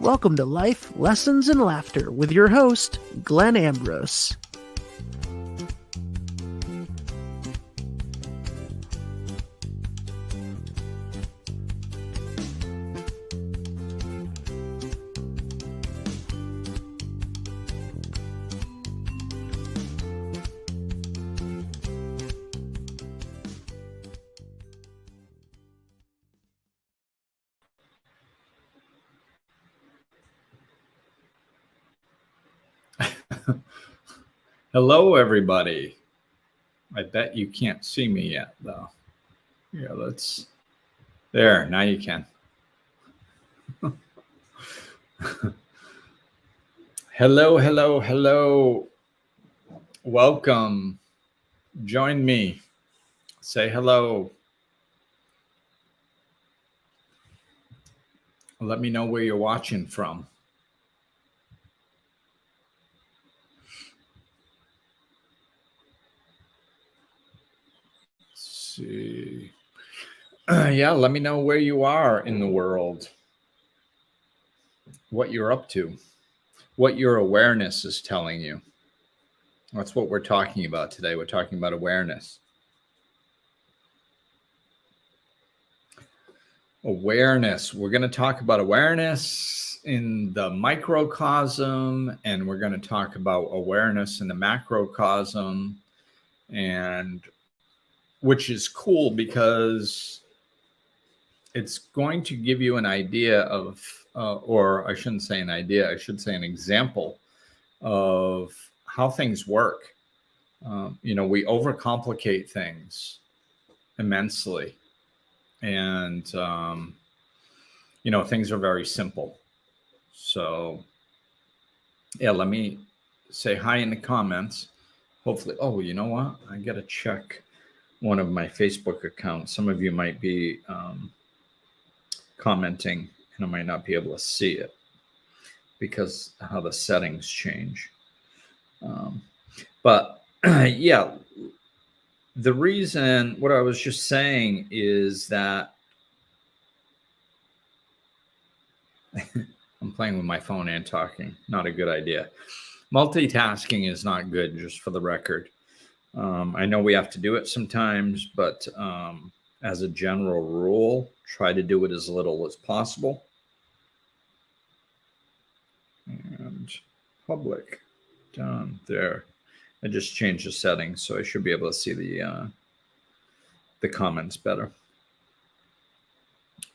Welcome to Life, Lessons, and Laughter with your host, Glenn Ambrose. Hello, everybody. I bet you can't see me yet, though. Yeah, there, now you can. Hello. Welcome. Join me. Say hello. Let me know where you're watching from. See. Yeah, let me know where you are in the world, what you're up to, what your awareness is telling you. That's what we're talking about today. We're talking about awareness. Awareness. We're going to talk about awareness in the microcosm, and we're going to talk about awareness in the macrocosm, and which is cool because it's going to give you an idea of, or I shouldn't say an idea, I should say an example of how things work. We overcomplicate things immensely. And, things are very simple. So, yeah, let me say hi in the comments. Hopefully, you know what? I got to check one of my Facebook accounts. Some of you might be commenting, and I might not be able to see it because how the settings change. But yeah, the reason, what I was just saying is that I'm playing with my phone and talking. Not a good idea. Multitasking is not good, just for the record. I know we have to do it sometimes, but as a general rule, try to do it as little as possible. And public, done there. I just changed the settings, so I should be able to see the comments better.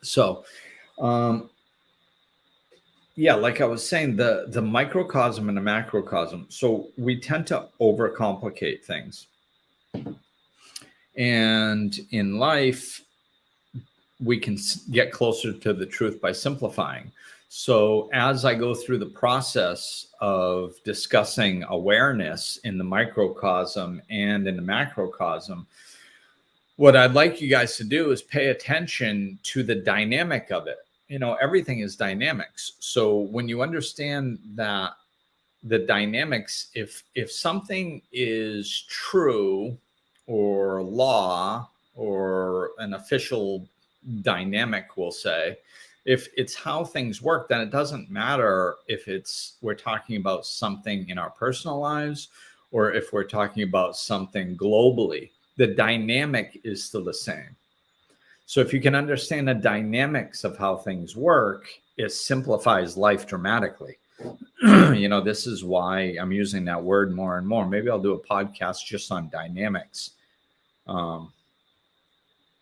So, yeah, like I was saying, the microcosm and the macrocosm. So we tend to overcomplicate things. And in life, we can get closer to the truth by simplifying. So as I go through the process of discussing awareness in the microcosm and in the macrocosm, what I'd like you guys to do is pay attention to the dynamic of it. Everything is dynamics. So when you understand that the dynamics, if something is true or law or an official dynamic, we'll say, if it's how things work, then it doesn't matter if we're talking about something in our personal lives or if we're talking about something globally. The dynamic is still the same. So if you can understand the dynamics of how things work, it simplifies life dramatically. This is why I'm using that word more and more. Maybe I'll do a podcast just on dynamics.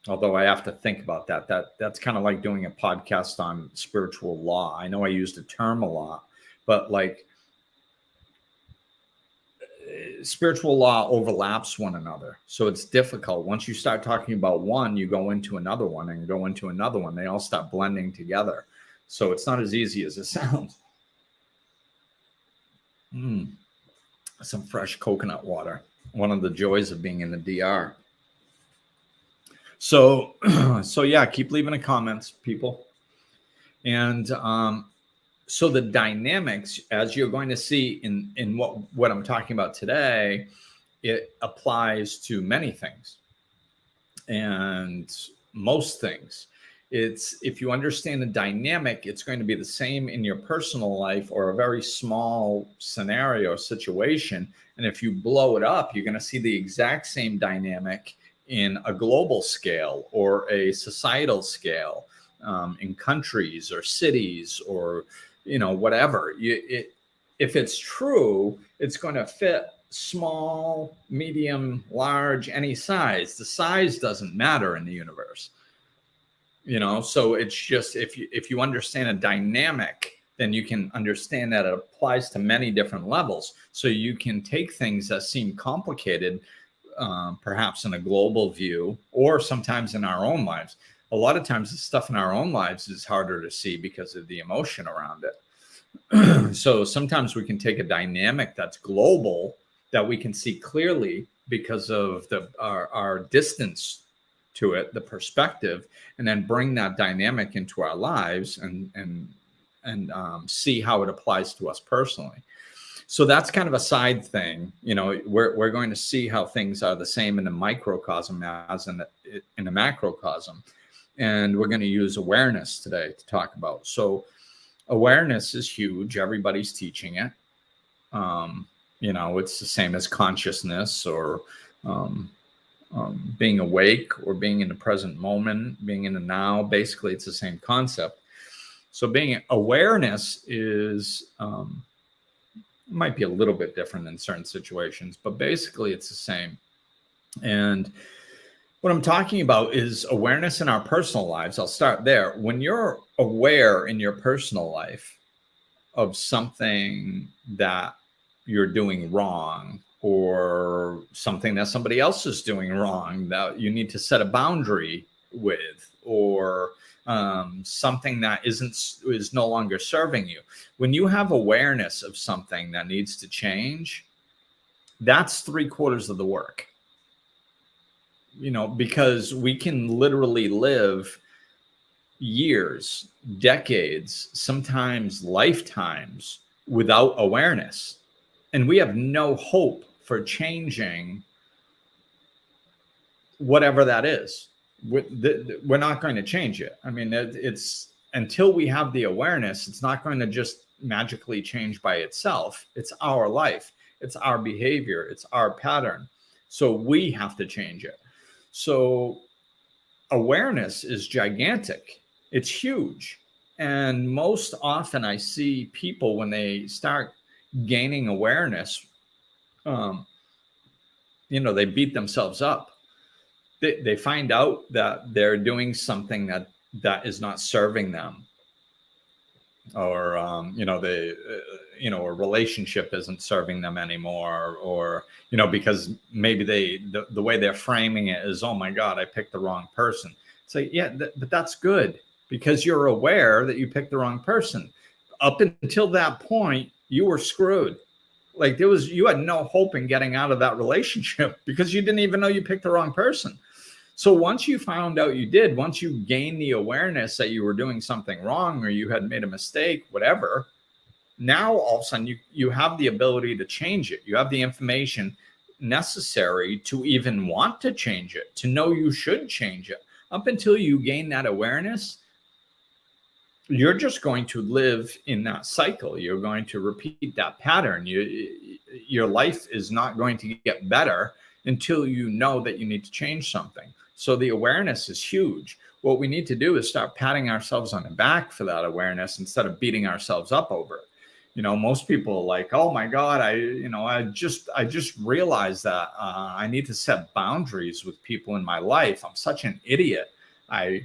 Although I have to think about that. That's kind of like doing a podcast on spiritual law. I know I use the term a lot, but like spiritual law overlaps one another. So it's difficult. Once you start talking about one, you go into another one and go into another one. They all start blending together. So it's not as easy as it sounds. Some fresh coconut water. One of the joys of being in the DR. So yeah, keep leaving the comments, people. And so the dynamics, as you're going to see in what I'm talking about today, it applies to many things and most things. If you understand the dynamic, it's going to be the same in your personal life or a very small scenario or situation. And if you blow it up, you're going to see the exact same dynamic in a global scale or a societal scale, in countries or cities or, whatever. If it's true, it's going to fit small, medium, large, any size. The size doesn't matter in the universe. So it's just, if you understand a dynamic, then you can understand that it applies to many different levels. So you can take things that seem complicated, perhaps in a global view, or sometimes in our own lives. A lot of times the stuff in our own lives is harder to see because of the emotion around it. So sometimes we can take a dynamic that's global that we can see clearly because of our distance to it, the perspective, and then bring that dynamic into our lives and see how it applies to us personally. So that's kind of a side thing. We're going to see how things are the same in the microcosm as in the macrocosm. And we're going to use awareness today to talk about. So awareness is huge. Everybody's teaching it. It's the same as consciousness or being awake or being in the present moment, being in the now. Basically, it's the same concept. So being awareness is might be a little bit different in certain situations, but basically it's the same. And what I'm talking about is awareness in our personal lives. I'll start there. When you're aware in your personal life of something that you're doing wrong, or something that somebody else is doing wrong that you need to set a boundary with, or something that is no longer serving you. When you have awareness of something that needs to change, that's 3/4 of the work. Because we can literally live years, decades, sometimes lifetimes without awareness. And we have no hope for changing whatever that is. We're not going to change it. I mean, it's until we have the awareness, it's not going to just magically change by itself. It's our life. It's our behavior. It's our pattern. So we have to change it. So awareness is gigantic. It's huge. And most often I see people, when they start gaining awareness, they beat themselves up. They find out that they're doing something that is not serving them, or a relationship isn't serving them anymore, or because maybe the way they're framing it is, oh my God, I picked the wrong person. It's like, yeah, but that's good, because you're aware that you picked the wrong person. Up until that point, you were screwed. Like you had no hope in getting out of that relationship because you didn't even know you picked the wrong person. So once you found out you did, once you gained the awareness that you were doing something wrong or you had made a mistake, whatever, now all of a sudden you have the ability to change it. You have the information necessary to even want to change it, to know you should change it. Up until you gain that awareness, you're just going to live in that cycle. You're going to repeat that pattern. Your life is not going to get better until you know that you need to change something. So the awareness is huge. What we need to do is start patting ourselves on the back for that awareness instead of beating ourselves up over it. Most people are like, oh my God, I just realized that I need to set boundaries with people in my life. I'm such an idiot. I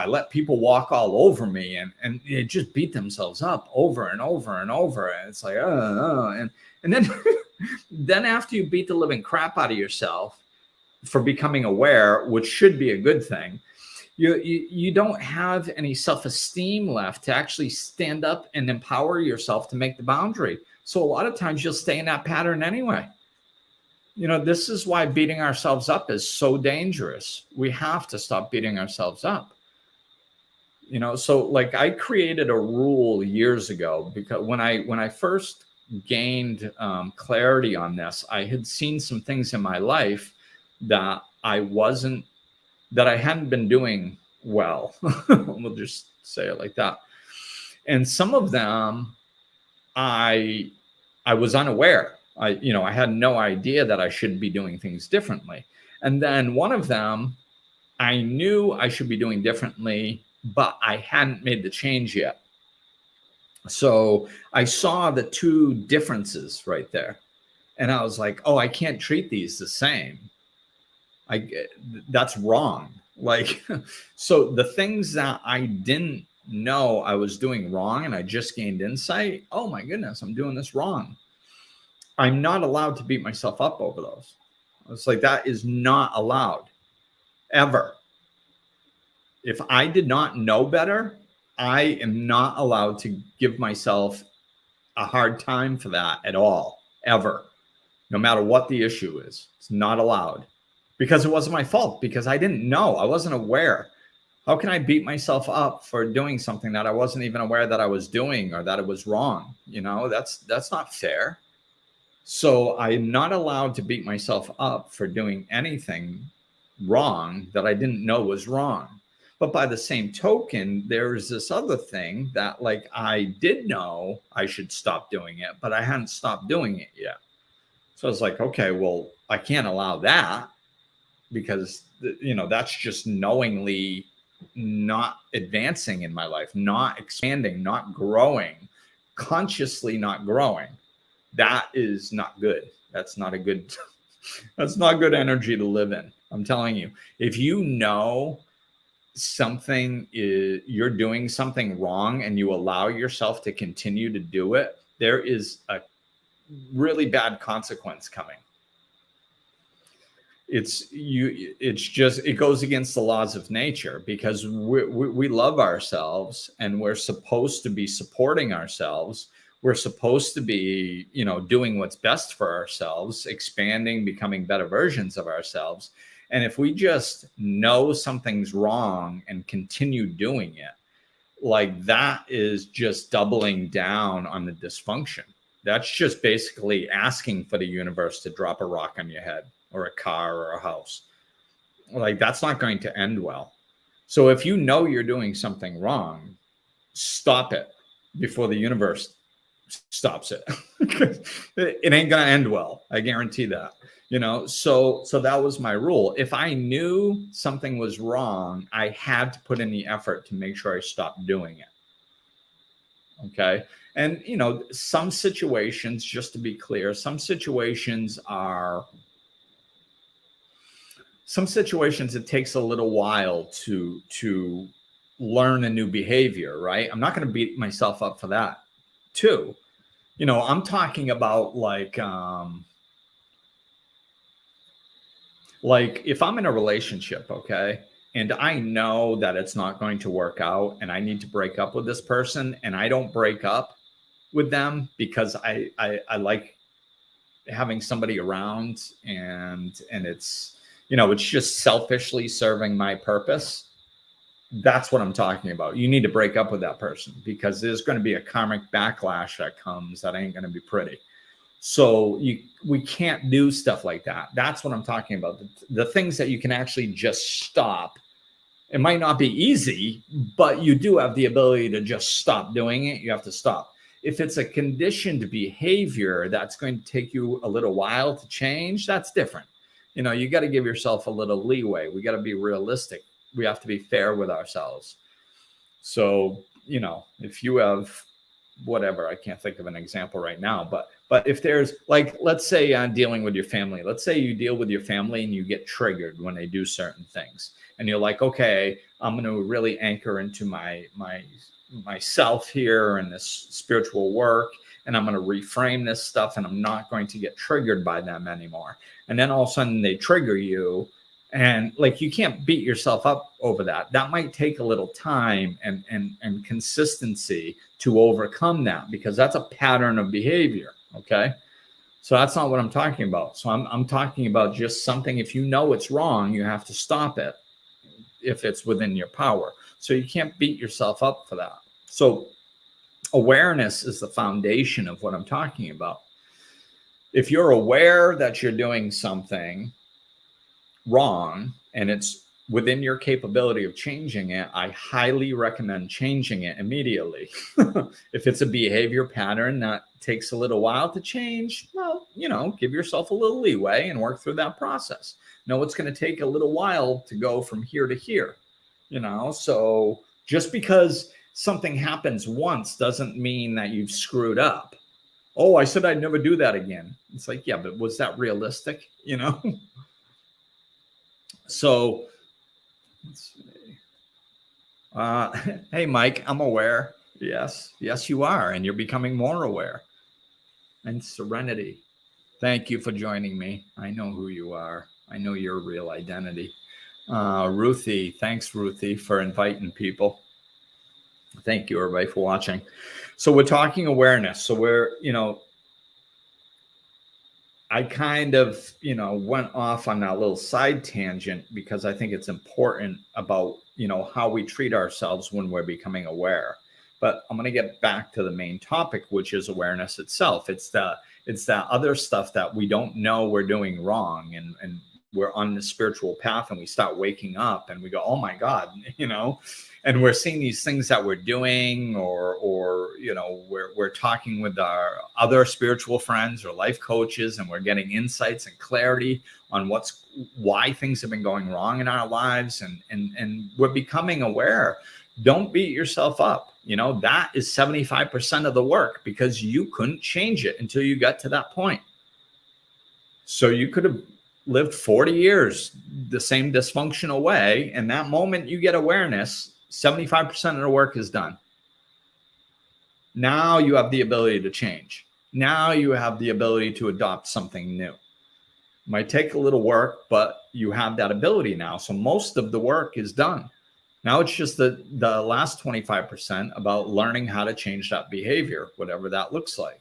let people walk all over me, and they just beat themselves up over and over and over. And it's like, and then, then after you beat the living crap out of yourself for becoming aware, which should be a good thing, you don't have any self-esteem left to actually stand up and empower yourself to make the boundary. So a lot of times you'll stay in that pattern anyway. This is why beating ourselves up is so dangerous. We have to stop beating ourselves up. So like I created a rule years ago, because when I first gained clarity on this, I had seen some things in my life that I hadn't been doing well. We'll just say it like that. And some of them I was unaware. I had no idea that I should be doing things differently. And then one of them I knew I should be doing differently, but I hadn't made the change yet. So I saw the two differences right there. And I was like, oh, I can't treat these the same. That's wrong. Like, so the things that I didn't know I was doing wrong and I just gained insight, oh my goodness, I'm doing this wrong. I'm not allowed to beat myself up over those. It's like, that is not allowed ever. If I did not know better, I am not allowed to give myself a hard time for that at all, ever, no matter what the issue is. It's not allowed, because it wasn't my fault, because I didn't know. I wasn't aware. How can I beat myself up for doing something that I wasn't even aware that I was doing, or that it was wrong? That's not fair. So I'm not allowed to beat myself up for doing anything wrong that I didn't know was wrong. But by the same token, there's this other thing that, like, I did know I should stop doing it, but I hadn't stopped doing it yet. So I was like, okay, well, I can't allow that, because, that's just knowingly not advancing in my life, not expanding, not growing, consciously not growing. That is not good. That's not good energy to live in. I'm telling you, if you know you're doing something wrong and you allow yourself to continue to do it, there is a really bad consequence coming. It goes against the laws of nature, because we love ourselves, and we're supposed to be supporting ourselves. We're supposed to be, doing what's best for ourselves, expanding, becoming better versions of ourselves. And if we just know something's wrong and continue doing it, like, that is just doubling down on the dysfunction. That's just basically asking for the universe to drop a rock on your head, or a car, or a house. Like, that's not going to end well. So if you know you're doing something wrong, stop it before the universe stops it. It ain't going to end well. I guarantee that. So that was my rule. If I knew something was wrong, I had to put in the effort to make sure I stopped doing it. Okay. And, some situations, just to be clear, some situations it takes a little while to learn a new behavior, right? I'm not going to beat myself up for that too. I'm talking about, like if I'm in a relationship, okay, and I know that it's not going to work out, and I need to break up with this person, and I don't break up with them because I like having somebody around, and it's, it's just selfishly serving my purpose. That's what I'm talking about. You need to break up with that person, because there's going to be a karmic backlash that comes that ain't going to be pretty. So we can't do stuff like that. That's what I'm talking about. The things that you can actually just stop. It might not be easy, but you do have the ability to just stop doing it. You have to stop. If it's a conditioned behavior that's going to take you a little while to change, that's different. You got to give yourself a little leeway. We got to be realistic. We have to be fair with ourselves. So, if you have whatever, I can't think of an example right now, but if there's, like, let's say dealing with your family, let's say you deal with your family and you get triggered when they do certain things, and you're like, okay, I'm going to really anchor into myself here and this spiritual work, and I'm going to reframe this stuff, and I'm not going to get triggered by them anymore. And then all of a sudden they trigger you, and, like, you can't beat yourself up over that. That might take a little time and consistency to overcome that, because that's a pattern of behavior. Okay. So that's not what I'm talking about. So I'm talking about just something, if you know it's wrong, you have to stop it if it's within your power. So you can't beat yourself up for that. So awareness is the foundation of what I'm talking about. If you're aware that you're doing something wrong and it's within your capability of changing it, I highly recommend changing it immediately. If it's a behavior pattern that takes a little while to change, well, give yourself a little leeway and work through that process. No, it's going to take a little while to go from here to here, so just because something happens once doesn't mean that you've screwed up. Oh, I said I'd never do that again. It's like, yeah, but was that realistic? So let's see. Hey, Mike, I'm aware. Yes, you are. And you're becoming more aware. And serenity. Thank you for joining me. I know who you are. I know your real identity. Ruthie, thanks, Ruthie, for inviting people. Thank you, everybody, for watching. So we're talking awareness. So we're, I kind of, went off on that little side tangent because I think it's important about, how we treat ourselves when we're becoming aware. But I'm going to get back to the main topic, which is awareness itself. It's that other stuff that we don't know we're doing wrong. And we're on the spiritual path and we start waking up and we go, oh my God, and we're seeing these things that we're doing, or we're talking with our other spiritual friends or life coaches, and we're getting insights and clarity on why things have been going wrong in our lives, and we're becoming aware. Don't beat yourself up. That is 75% of the work, because you couldn't change it until you got to that point. So you could have lived 40 years the same dysfunctional way, and that moment you get awareness, 75% of the work is done. Now you have the ability to change. Now you have the ability to adopt something new. Might take a little work, but you have that ability now. So most of the work is done. Now it's just the last 25% about learning how to change that behavior, whatever that looks like.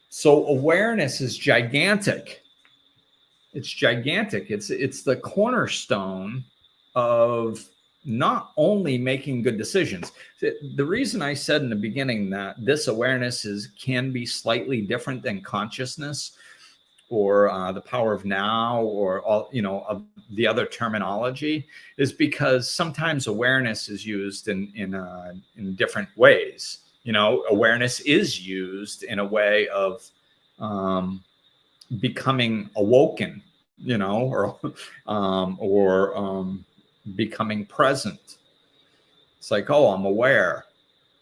So awareness is gigantic. It's gigantic. It's the cornerstone of not only making good decisions. The reason I said in the beginning that this awareness can be slightly different than consciousness, or the power of now, or all of the other terminology, is because sometimes awareness is used in different ways. Awareness is used in a way of becoming awoken, or becoming present. It's like, oh, I'm aware.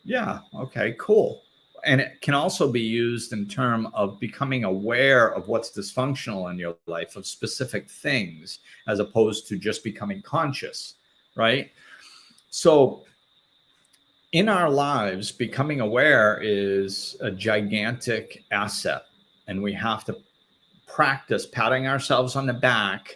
Yeah, okay, cool. And it can also be used in terms of becoming aware of what's dysfunctional in your life, of specific things, as opposed to just becoming conscious, right? So in our lives, becoming aware is a gigantic asset, and we have to practice patting ourselves on the back,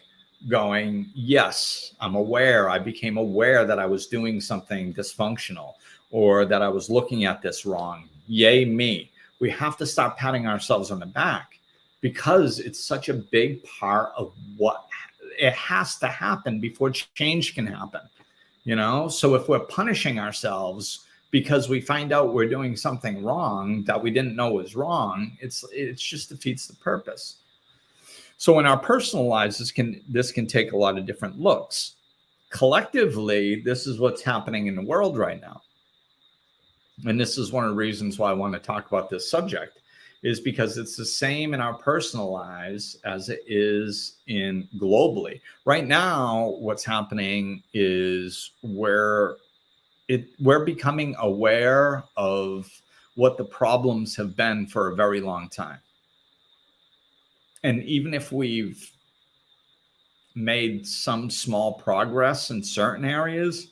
going, yes, I'm aware. I became aware that I was doing something dysfunctional, or that I was looking at this wrong. Yay me. We have to start patting ourselves on the back, because it's such a big part of what it has to happen before change can happen. So if we're punishing ourselves because we find out we're doing something wrong that we didn't know was wrong, it's just defeats the purpose. So in our personal lives, this can take a lot of different looks. Collectively, this is what's happening in the world right now. And this is one of the reasons why I want to talk about this subject, is because it's the same in our personal lives as it is in globally. Right now, what's happening is we're becoming aware of what the problems have been for a very long time. And even if we've made some small progress in certain areas,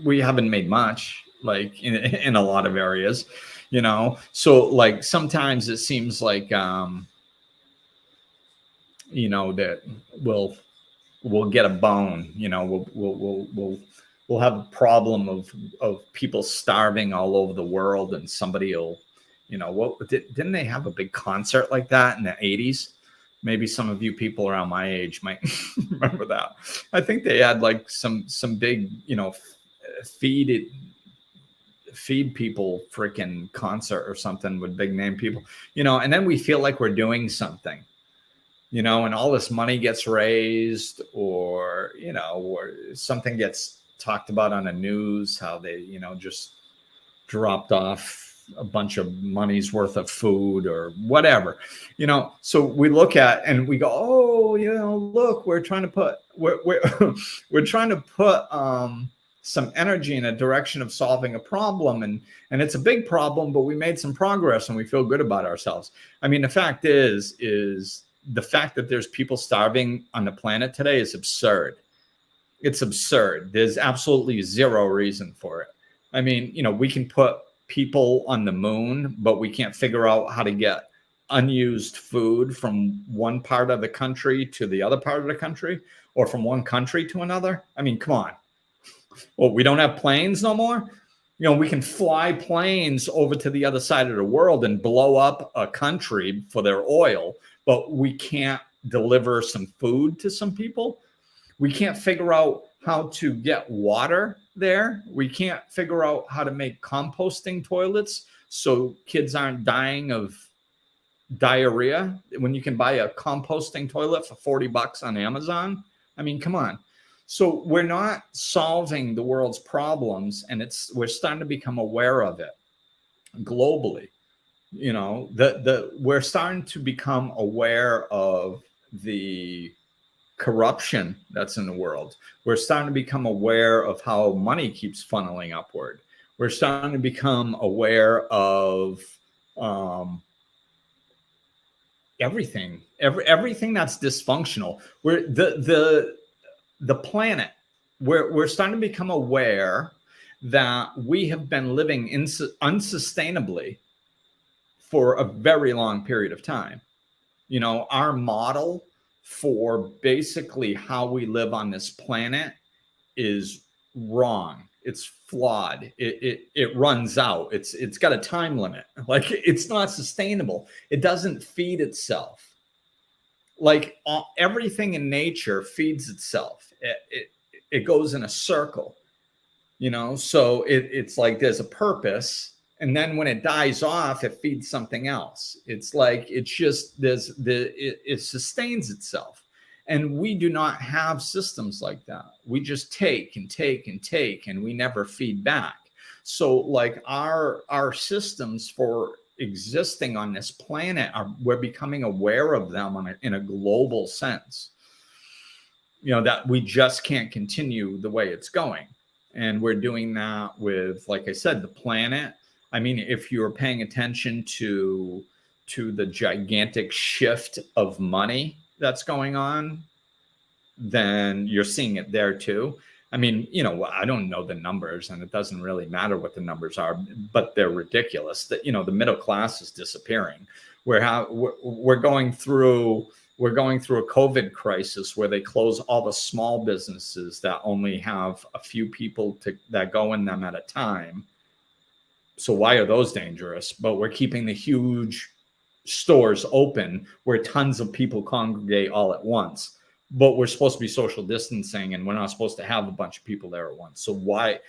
we haven't made much, like in a lot of areas, So like sometimes it seems like, that we'll get a bone, we'll have a problem of people starving all over the world, and somebody will, didn't they have a big concert like that in the 80s? Maybe some of you people around my age might remember that. I think they had like some big, feed people freaking concert or something with big name people, and then we feel like we're doing something. and all this money gets raised, or or something gets talked about on the news, how they just dropped off a bunch of money's worth of food or whatever, so we look at and we go, oh, look, we're trying to put we're trying to put some energy in a direction of solving a problem, and it's a big problem, but we made some progress and we feel good about ourselves. I mean, the fact is the fact that there's people starving on the planet today is absurd. It's absurd. There's absolutely zero reason for it. I mean, we can put people on the moon, but we can't figure out how to get unused food from one part of the country to the other part of the country, or from one country to another. I mean, come on. Well, we don't have planes no more. We can fly planes over to the other side of the world and blow up a country for their oil, but we can't deliver some food to some people. We can't figure out how to get water there. We can't figure out how to make composting toilets so kids aren't dying of diarrhea when you can buy a composting toilet for $40 on Amazon. I mean, come on. So we're not solving the world's problems, and we're starting to become aware of it globally. We're starting to become aware of the corruption that's in the world. We're starting to become aware of how money keeps funneling upward. We're starting to become aware of everything that's dysfunctional. The planet, we're starting to become aware that we have been living unsustainably for a very long period of time. Our model for basically how we live on this planet is wrong. It's flawed. It runs out. It's got a time limit. Like, it's not sustainable. It doesn't feed itself. Like, everything in nature feeds itself. It goes in a circle, so it's like there's a purpose, and then when it dies off, it feeds something else. It's like, it's just it sustains itself. And we do not have systems like that. We just take and take and take, and we never feed back. So like our systems for existing on this planet, we're becoming aware of them in a global sense. That we just can't continue the way it's going. And we're doing that with, like I said, the planet. I mean, if you're paying attention to the gigantic shift of money that's going on, then you're seeing it there too. I mean, I don't know the numbers, and it doesn't really matter what the numbers are, but they're ridiculous. That the middle class is disappearing. We're going through a COVID crisis where they close all the small businesses that only have a few people that go in them at a time. So why are those dangerous? But we're keeping the huge stores open where tons of people congregate all at once. But we're supposed to be social distancing, and we're not supposed to have a bunch of people there at once. So why,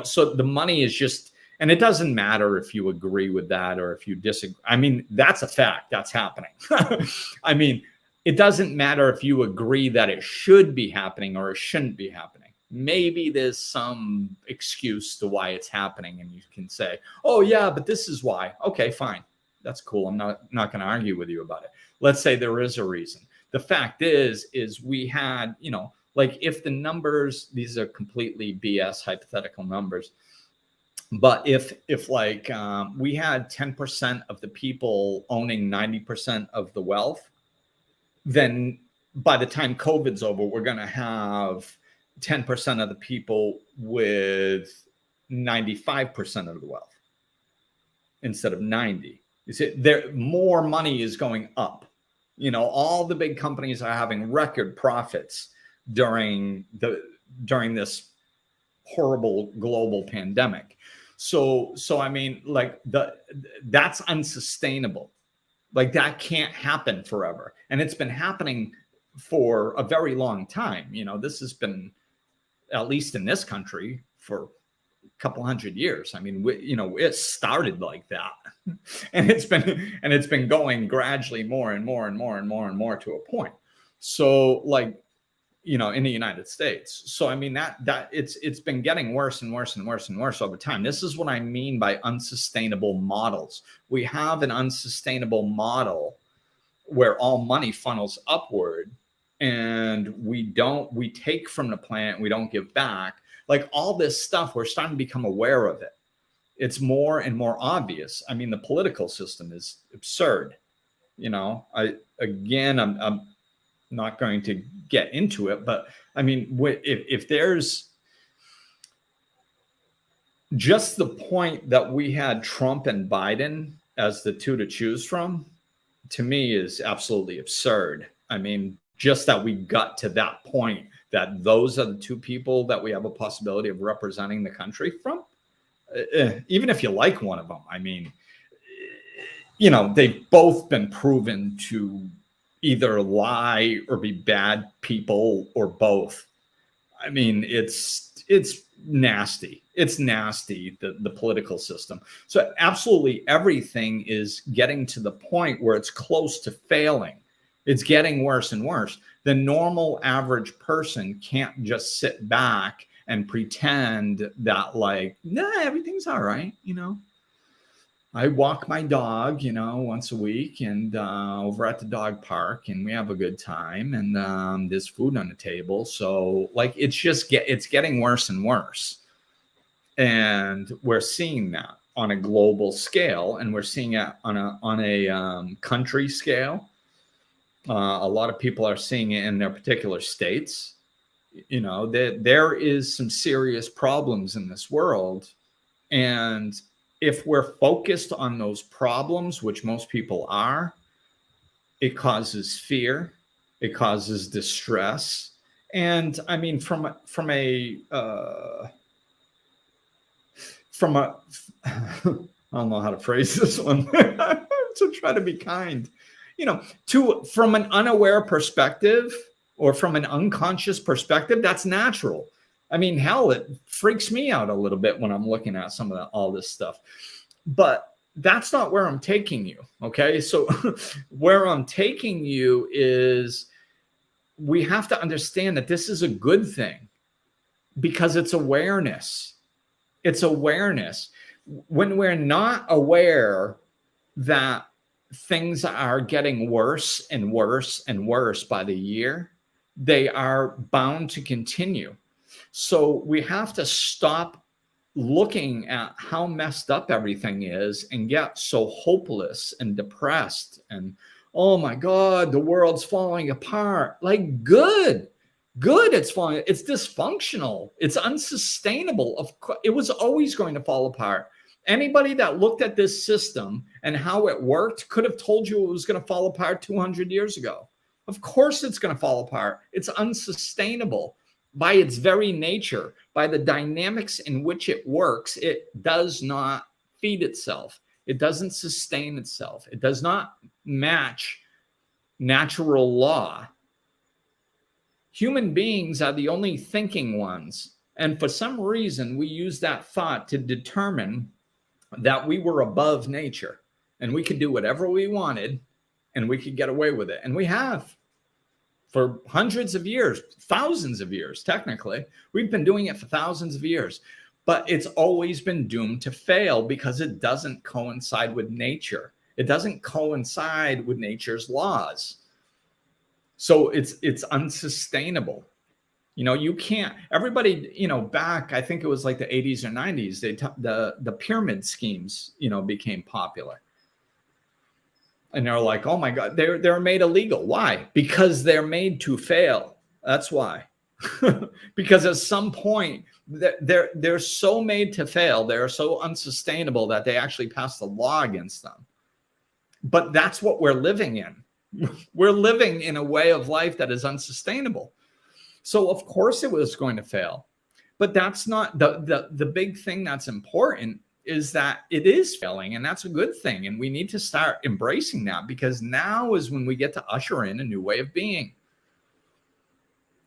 so the money is just, and it doesn't matter if you agree with that or if you disagree. I mean, that's a fact. That's happening. I mean, it doesn't matter if you agree that it should be happening or it shouldn't be happening. Maybe there's some excuse to why it's happening, and you can say, oh yeah, but this is why. Okay, fine. That's cool. I'm not going to argue with you about it. Let's say there is a reason. The fact is we had, like, if the numbers, these are completely BS hypothetical numbers, but if like we had 10% of the people owning 90% of the wealth, then by the time COVID's over, we're going to have 10% of the people with 95% of the wealth instead of 90. You see, more money is going up. All the big companies are having record profits during this horrible global pandemic. So I mean, like, that's unsustainable. Like, that can't happen forever. And it's been happening for a very long time. This has been, at least in this country, for couple hundred years. I mean, it started like that, and it's been going gradually more and more and more and more and more to a point. So like, in the United States. So I mean that it's been getting worse and worse and worse and worse over time. This is what I mean by unsustainable models. We have an unsustainable model where all money funnels upward, and we take from the planet, we don't give back. Like all this stuff, we're starting to become aware of it. It's more and more obvious. I mean, the political system is absurd. I'm not going to get into it, but I mean, if there's just the point that we had Trump and Biden as the two to choose from, to me is absolutely absurd. I mean, just that we got to that point, that those are the two people that we have a possibility of representing the country from. Even if you like one of them, I mean, they've both been proven to either lie or be bad people or both. I mean, it's nasty. It's nasty, the political system. So absolutely everything is getting to the point where it's close to failing. It's getting worse and worse. The normal average person can't just sit back and pretend that like, nah, everything's all right. I walk my dog, once a week, and over at the dog park, and we have a good time, and there's food on the table. So like, it's getting worse and worse. And we're seeing that on a global scale, and we're seeing it on a country scale. A lot of people are seeing it in their particular states. There is some serious problems in this world, and if we're focused on those problems, which most people are, it causes fear, it causes distress. And I mean, from a I don't know how to phrase this one, so try to be kind, from an unaware perspective or from an unconscious perspective, that's natural. I mean, hell, it freaks me out a little bit when I'm looking at all this stuff, but that's not where I'm taking you. Okay. So where I'm taking you is we have to understand that this is a good thing because it's awareness. It's awareness. When we're not aware that things are getting worse and worse and worse by the year, they are bound to continue. So we have to stop looking at how messed up everything is and get so hopeless and depressed and, oh my God, the world's falling apart. Like, good, it's falling. It's dysfunctional. It's unsustainable. Of course, it was always going to fall apart. Anybody that looked at this system and how it worked could have told you it was going to fall apart 200 years ago. Of course it's going to fall apart. It's unsustainable. By its very nature, by the dynamics in which it works, it does not feed itself. It doesn't sustain itself. It does not match natural law. Human beings are the only thinking ones. And for some reason, we use that thought to determine that we were above nature and we could do whatever we wanted and we could get away with it. And we have. For hundreds of years, thousands of years, technically. We've been doing it for thousands of years, but it's always been doomed to fail because it doesn't coincide with nature. It doesn't coincide with nature's laws. So it's unsustainable. You can't, everybody, back, I think it was like the 80s or 90s, the pyramid schemes, became popular. And they're like, oh my God, they're made illegal. Why? Because they're made to fail. That's why. Because at some point, they're so made to fail. They're so unsustainable that they actually pass the law against them. But that's what we're living in. We're living in a way of life that is unsustainable. So of course it was going to fail. But that's not the big thing that's important is that it is failing, and that's a good thing. And we need to start embracing that because now is when we get to usher in a new way of being.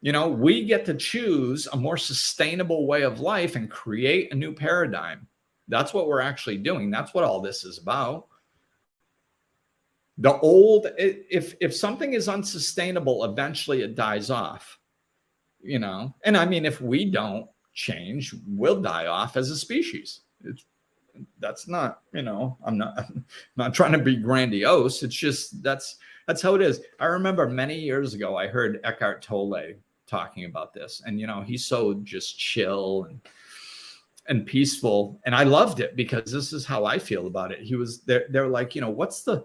We get to choose a more sustainable way of life and create a new paradigm. That's what we're actually doing. That's what all this is about. The old, if something is unsustainable, eventually it dies off, and I mean, if we don't change, we'll die off as a species. That's not, I'm not trying to be grandiose. It's just, that's how it is. I remember many years ago, I heard Eckhart Tolle talking about this, and, he's so just chill and peaceful. And I loved it because this is how I feel about it. He was there. They're like, what's the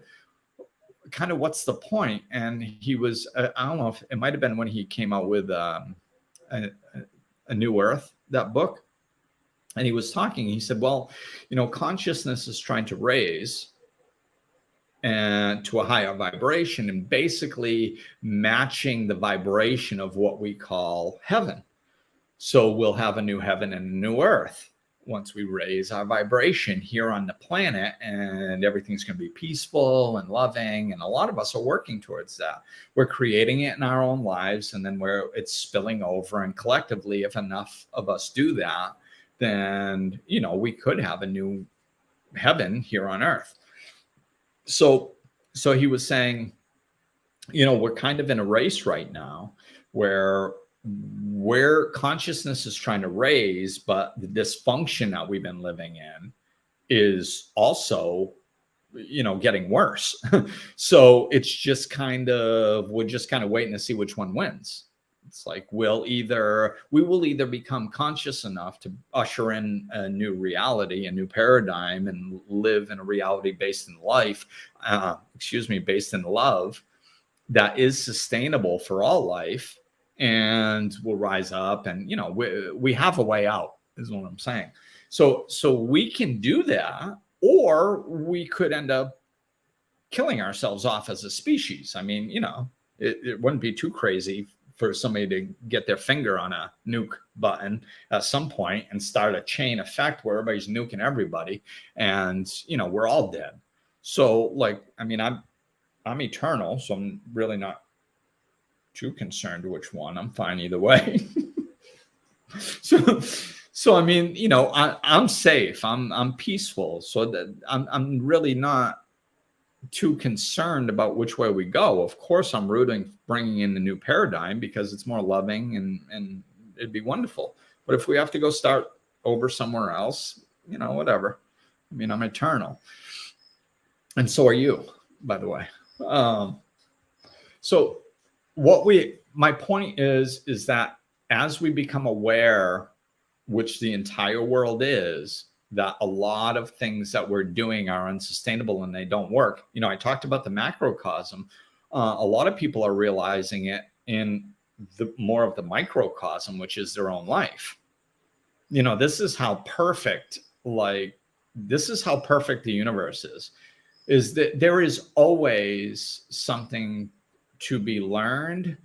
point? And he was, I don't know if it might've been when he came out with a New Earth, that book. And he was talking, he said, well, consciousness is trying to raise and to a higher vibration, and basically matching the vibration of what we call heaven. So we'll have a new heaven and a new earth once we raise our vibration here on the planet, and everything's going to be peaceful and loving. And a lot of us are working towards that. We're creating it in our own lives, and then it's spilling over. And collectively, if enough of us do that, then, we could have a new heaven here on earth. So he was saying, we're kind of in a race right now where consciousness is trying to raise, but the dysfunction that we've been living in is also, getting worse. So it's just we're just kind of waiting to see which one wins. It's like we will either become conscious enough to usher in a new reality, a new paradigm, and live in a reality based in based in love, that is sustainable for all life, and we'll rise up. And we have a way out, is what I'm saying. So we can do that, or we could end up killing ourselves off as a species. I mean, it wouldn't be too crazy for somebody to get their finger on a nuke button at some point and start a chain effect where everybody's nuking everybody, and we're all dead. So I'm eternal, so I'm really not too concerned which one. I'm fine either way. So I mean, I'm safe. I'm peaceful. So that I'm really not too concerned about which way we go. Of course, I'm bringing in the new paradigm because it's more loving, and it'd be wonderful. But if we have to go start over somewhere else, whatever. I mean, I'm eternal, and so are you, by the way. So my point is that as we become aware, which the entire world is, that a lot of things that we're doing are unsustainable and they don't work. I talked about the macrocosm. A lot of people are realizing it in more of the microcosm, which is their own life. This is how perfect the universe is that there is always something to be learned.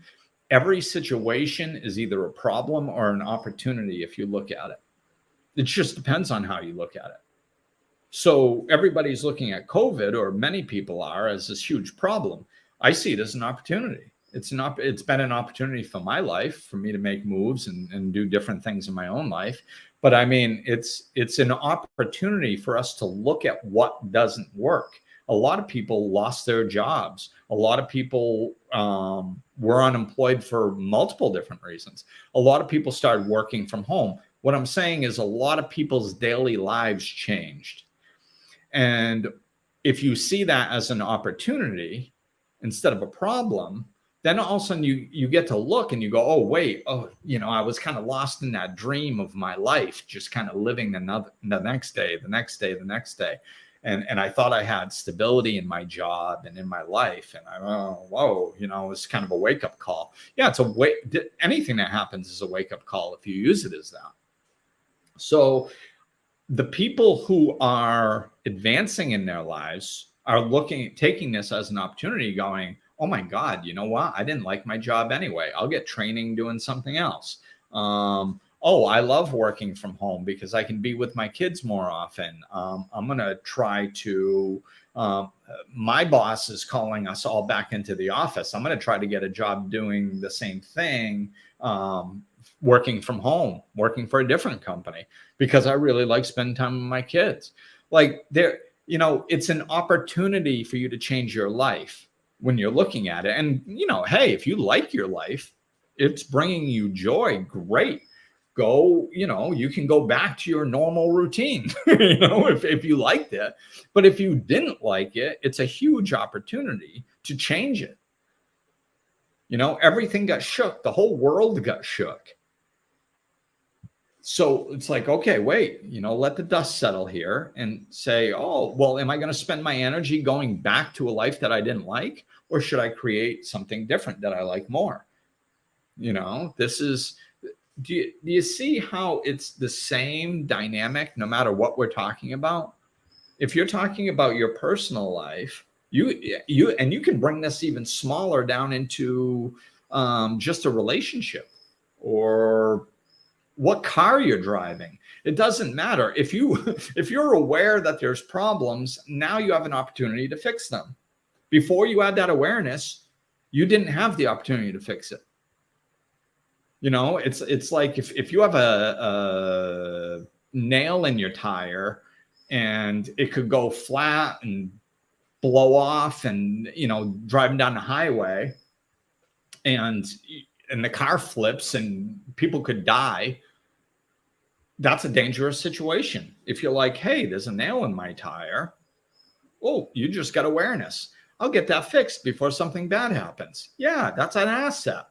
Every situation is either a problem or an opportunity if you look at it. It just depends on how you look at it. So everybody's looking at COVID, or many people are, as this huge problem. I see it as an opportunity. It's been an opportunity for my life, for me to make moves and do different things in my own life. But I mean, it's an opportunity for us to look at what doesn't work. A lot of people lost their jobs. A lot of people were unemployed for multiple different reasons. A lot of people started working from home. What I'm saying is a lot of people's daily lives changed. And if you see that as an opportunity instead of a problem, then all of a sudden you get to look and you go, oh, wait, I was kind of lost in that dream of my life, just kind of living the next day, the next day, the next day. And I thought I had stability in my job and in my life. And it's kind of a wake-up call. Yeah, anything that happens is a wake-up call if you use it as that. So the people who are advancing in their lives are taking this as an opportunity, going, oh my God, you know what? I didn't like my job anyway. I'll get training doing something else. oh, I love working from home because I can be with my kids more often. I'm going to try to, my boss is calling us all back into the office. I'm going to try to get a job doing the same thing, working from home, working for a different company, because I really like spending time with my kids. Like there, you know, it's an opportunity for you to change your life when you're looking at it. And, you know, hey, if you like your life, it's bringing you joy, great. Go, you know, you can go back to your normal routine, you know, if you liked it. But if you didn't like it, it's a huge opportunity to change it. You know, everything got shook. The whole world got shook. So it's like, okay, wait, you know, let the dust settle here and say, oh, well, am I going to spend my energy going back to a life that I didn't like? Or should I create something different that I like more? You know, this is, do you see how it's the same dynamic no matter what we're talking about? If you're talking about your personal life, you can bring this even smaller down into just a relationship or what car you're driving. It doesn't matter. If you're aware that there's problems, now you have an opportunity to fix them. Before you had that awareness, you didn't have the opportunity to fix it. You know, it's like if you have a nail in your tire and it could go flat and blow off, and, you know, driving down the highway and the car flips and people could die. That's a dangerous situation. If you're like, hey, there's a nail in my tire. Oh, you just got awareness. I'll get that fixed before something bad happens. Yeah, that's an asset.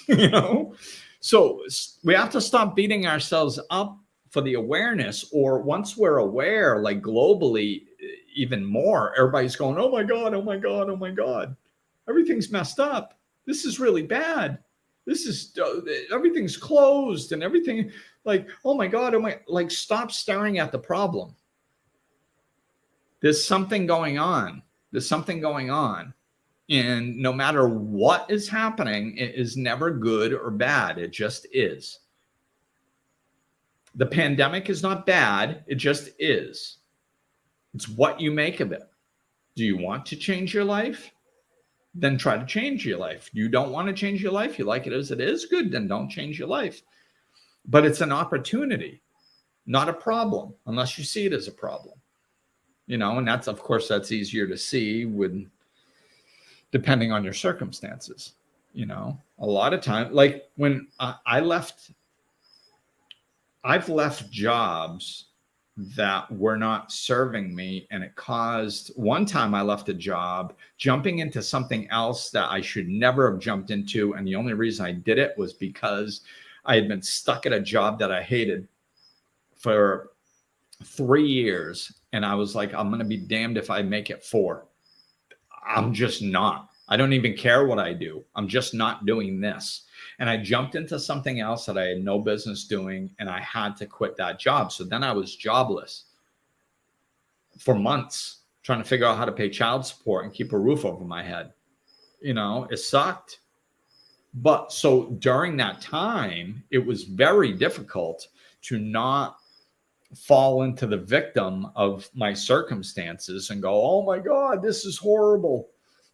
You know? So we have to stop beating ourselves up for the awareness, or once we're aware, like globally, even more, everybody's going, oh my God, oh my God, oh my God. Everything's messed up. This is really bad. This is, everything's closed and everything, like, oh my God, oh my, like, stop staring at the problem. There's something going on. There's something going on. And no matter what is happening, it is never good or bad. It just is. The pandemic is not bad. It just is. It's what you make of it. Do you want to change your life? Then try to change your life. You don't want to change your life. You like it as it is. Good. Then don't change your life. But it's an opportunity, not a problem, unless you see it as a problem. You know, and that's, of course, that's easier to see when, depending on your circumstances. You know, a lot of time, like when I've left jobs that were not serving me, and it caused, one time I left a job jumping into something else that I should never have jumped into. And the only reason I did it was because I had been stuck at a job that I hated for 3 years. And I was like, I'm going to be damned if I make it 4. I'm just not. I don't even care what I do. I'm just not doing this. And I jumped into something else that I had no business doing, and I had to quit that job. So then I was jobless for months, trying to figure out how to pay child support and keep a roof over my head. You know, it sucked. But so during that time, it was very difficult to not fall into the victim of my circumstances and go, oh my God, this is horrible.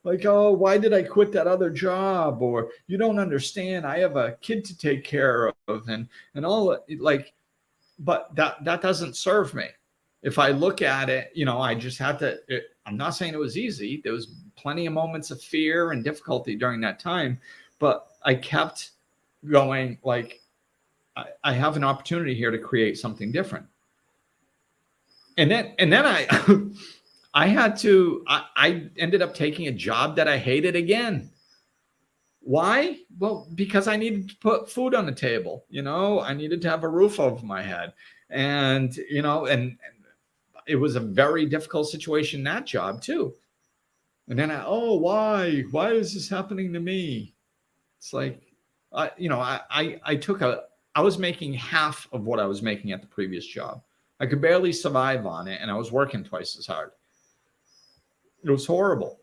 Like, oh, why did I quit that other job? Or you don't understand, I have a kid to take care of, and all that. Like, but that doesn't serve me. If I look at it, you know, I just had to, I'm not saying it was easy. There was plenty of moments of fear and difficulty during that time, but I kept going, like, I have an opportunity here to create something different. And then I ended up taking a job that I hated again. Why? Well, because I needed to put food on the table. You know, I needed to have a roof over my head. And, you know, and it was a very difficult situation, that job too. And then why is this happening to me? It's like, you know, I was making half of what I was making at the previous job. I could barely survive on it, and I was working twice as hard. It was horrible.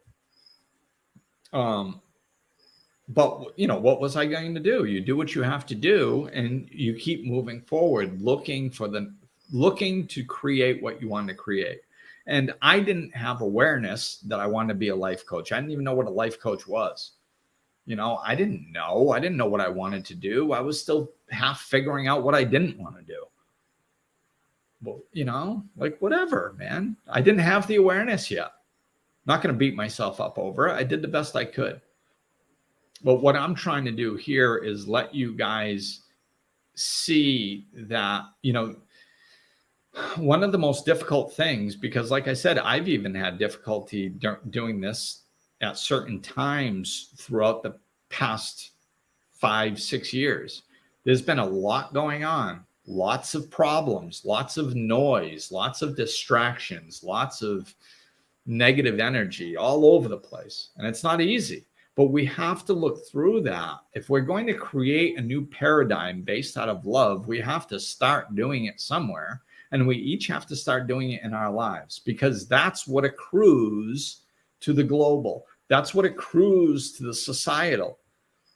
But, you know, what was I going to do? You do what you have to do, and you keep moving forward, looking to create what you want to create. And I didn't have awareness that I wanted to be a life coach. I didn't even know what a life coach was. You know, I didn't know what I wanted to do. I was still half figuring out what I didn't want to do. Well, you know, like, whatever, man. I didn't have the awareness yet. Not going to beat myself up over it. I did the best I could. But what I'm trying to do here is let you guys see that, you know, one of the most difficult things, because like I said, I've even had difficulty doing this at certain times throughout the past 5-6 years. There's been a lot going on, lots of problems, lots of noise, lots of distractions, lots of negative energy all over the place. And it's not easy. But we have to look through that. If we're going to create a new paradigm based out of love, we have to start doing it somewhere. And we each have to start doing it in our lives, because that's what accrues to the global. That's what accrues to the societal.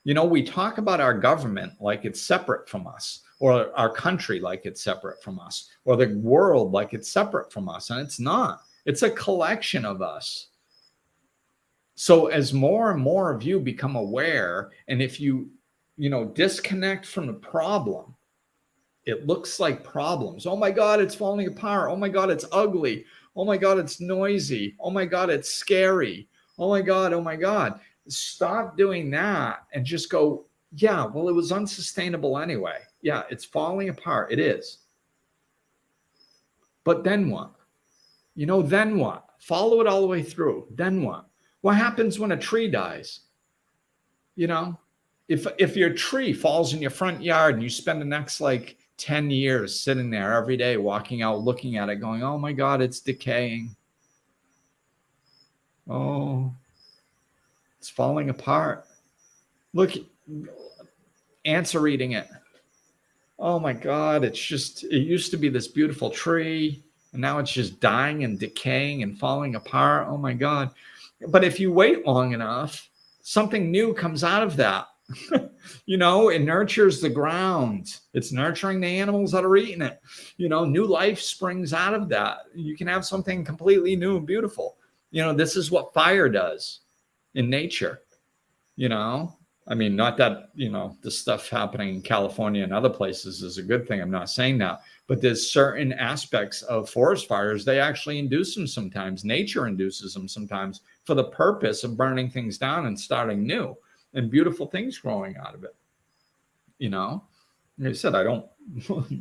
You know, we talk about our government like it's separate from us, or our country like it's separate from us, or the world like it's separate from us. And it's not. It's a collection of us. So as more and more of you become aware, and if you disconnect from the problem, it looks like problems. Oh my God, it's falling apart. Oh my God, it's ugly. Oh my God, it's noisy. Oh my God, it's scary. Oh my God, oh my God. Stop doing that and just go, yeah, well, it was unsustainable anyway. Yeah, it's falling apart. It is. But then what? You know, then what? Follow it all the way through. Then what? What happens when a tree dies? You know, if your tree falls in your front yard and you spend the next like 10 years sitting there every day, walking out, looking at it, going, oh my God, it's decaying. Oh, it's falling apart. Look, ants are eating it. Oh my God, it used to be this beautiful tree, and now it's just dying and decaying and falling apart. Oh my God. But if you wait long enough, something new comes out of that. You know, it nurtures the ground. It's nurturing the animals that are eating it. You know, new life springs out of that. You can have something completely new and beautiful. You know, this is what fire does in nature. You know, I mean, not that, you know, the stuff happening in California and other places is a good thing. I'm not saying that. But there's certain aspects of forest fires, they actually induce them sometimes. Nature induces them sometimes for the purpose of burning things down and starting new, and beautiful things growing out of it. You know, like I said, I don't